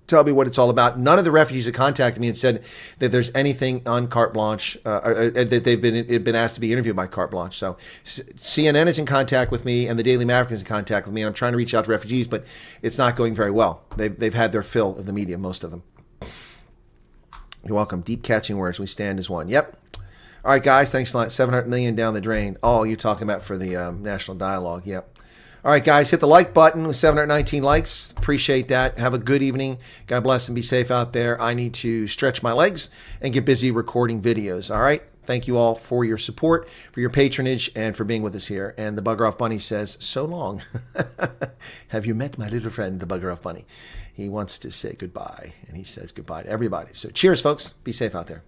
tell me what it's all about. None of the refugees have contacted me and said that there's anything on Carte Blanche, or that they've been asked to be interviewed by Carte Blanche. So CNN is in contact with me, and the Daily Maverick is in contact with me, and I'm trying to reach out to refugees, but it's not going very well. They've had their fill of the media, most of them. You're welcome. Deep catching words. We stand as one. Yep. All right, guys. Thanks a lot. 700 million down the drain. Oh, you're talking about for the national dialogue. Yep. All right, guys. Hit the like button with 719 likes. Appreciate that. Have a good evening. God bless and be safe out there. I need to stretch my legs and get busy recording videos. All right. Thank you all for your support, for your patronage, and for being with us here. And the Bugger Off Bunny says, so long. Have you met my little friend, the Bugger Off Bunny? He wants to say goodbye, and he says goodbye to everybody. So cheers, folks. Be safe out there.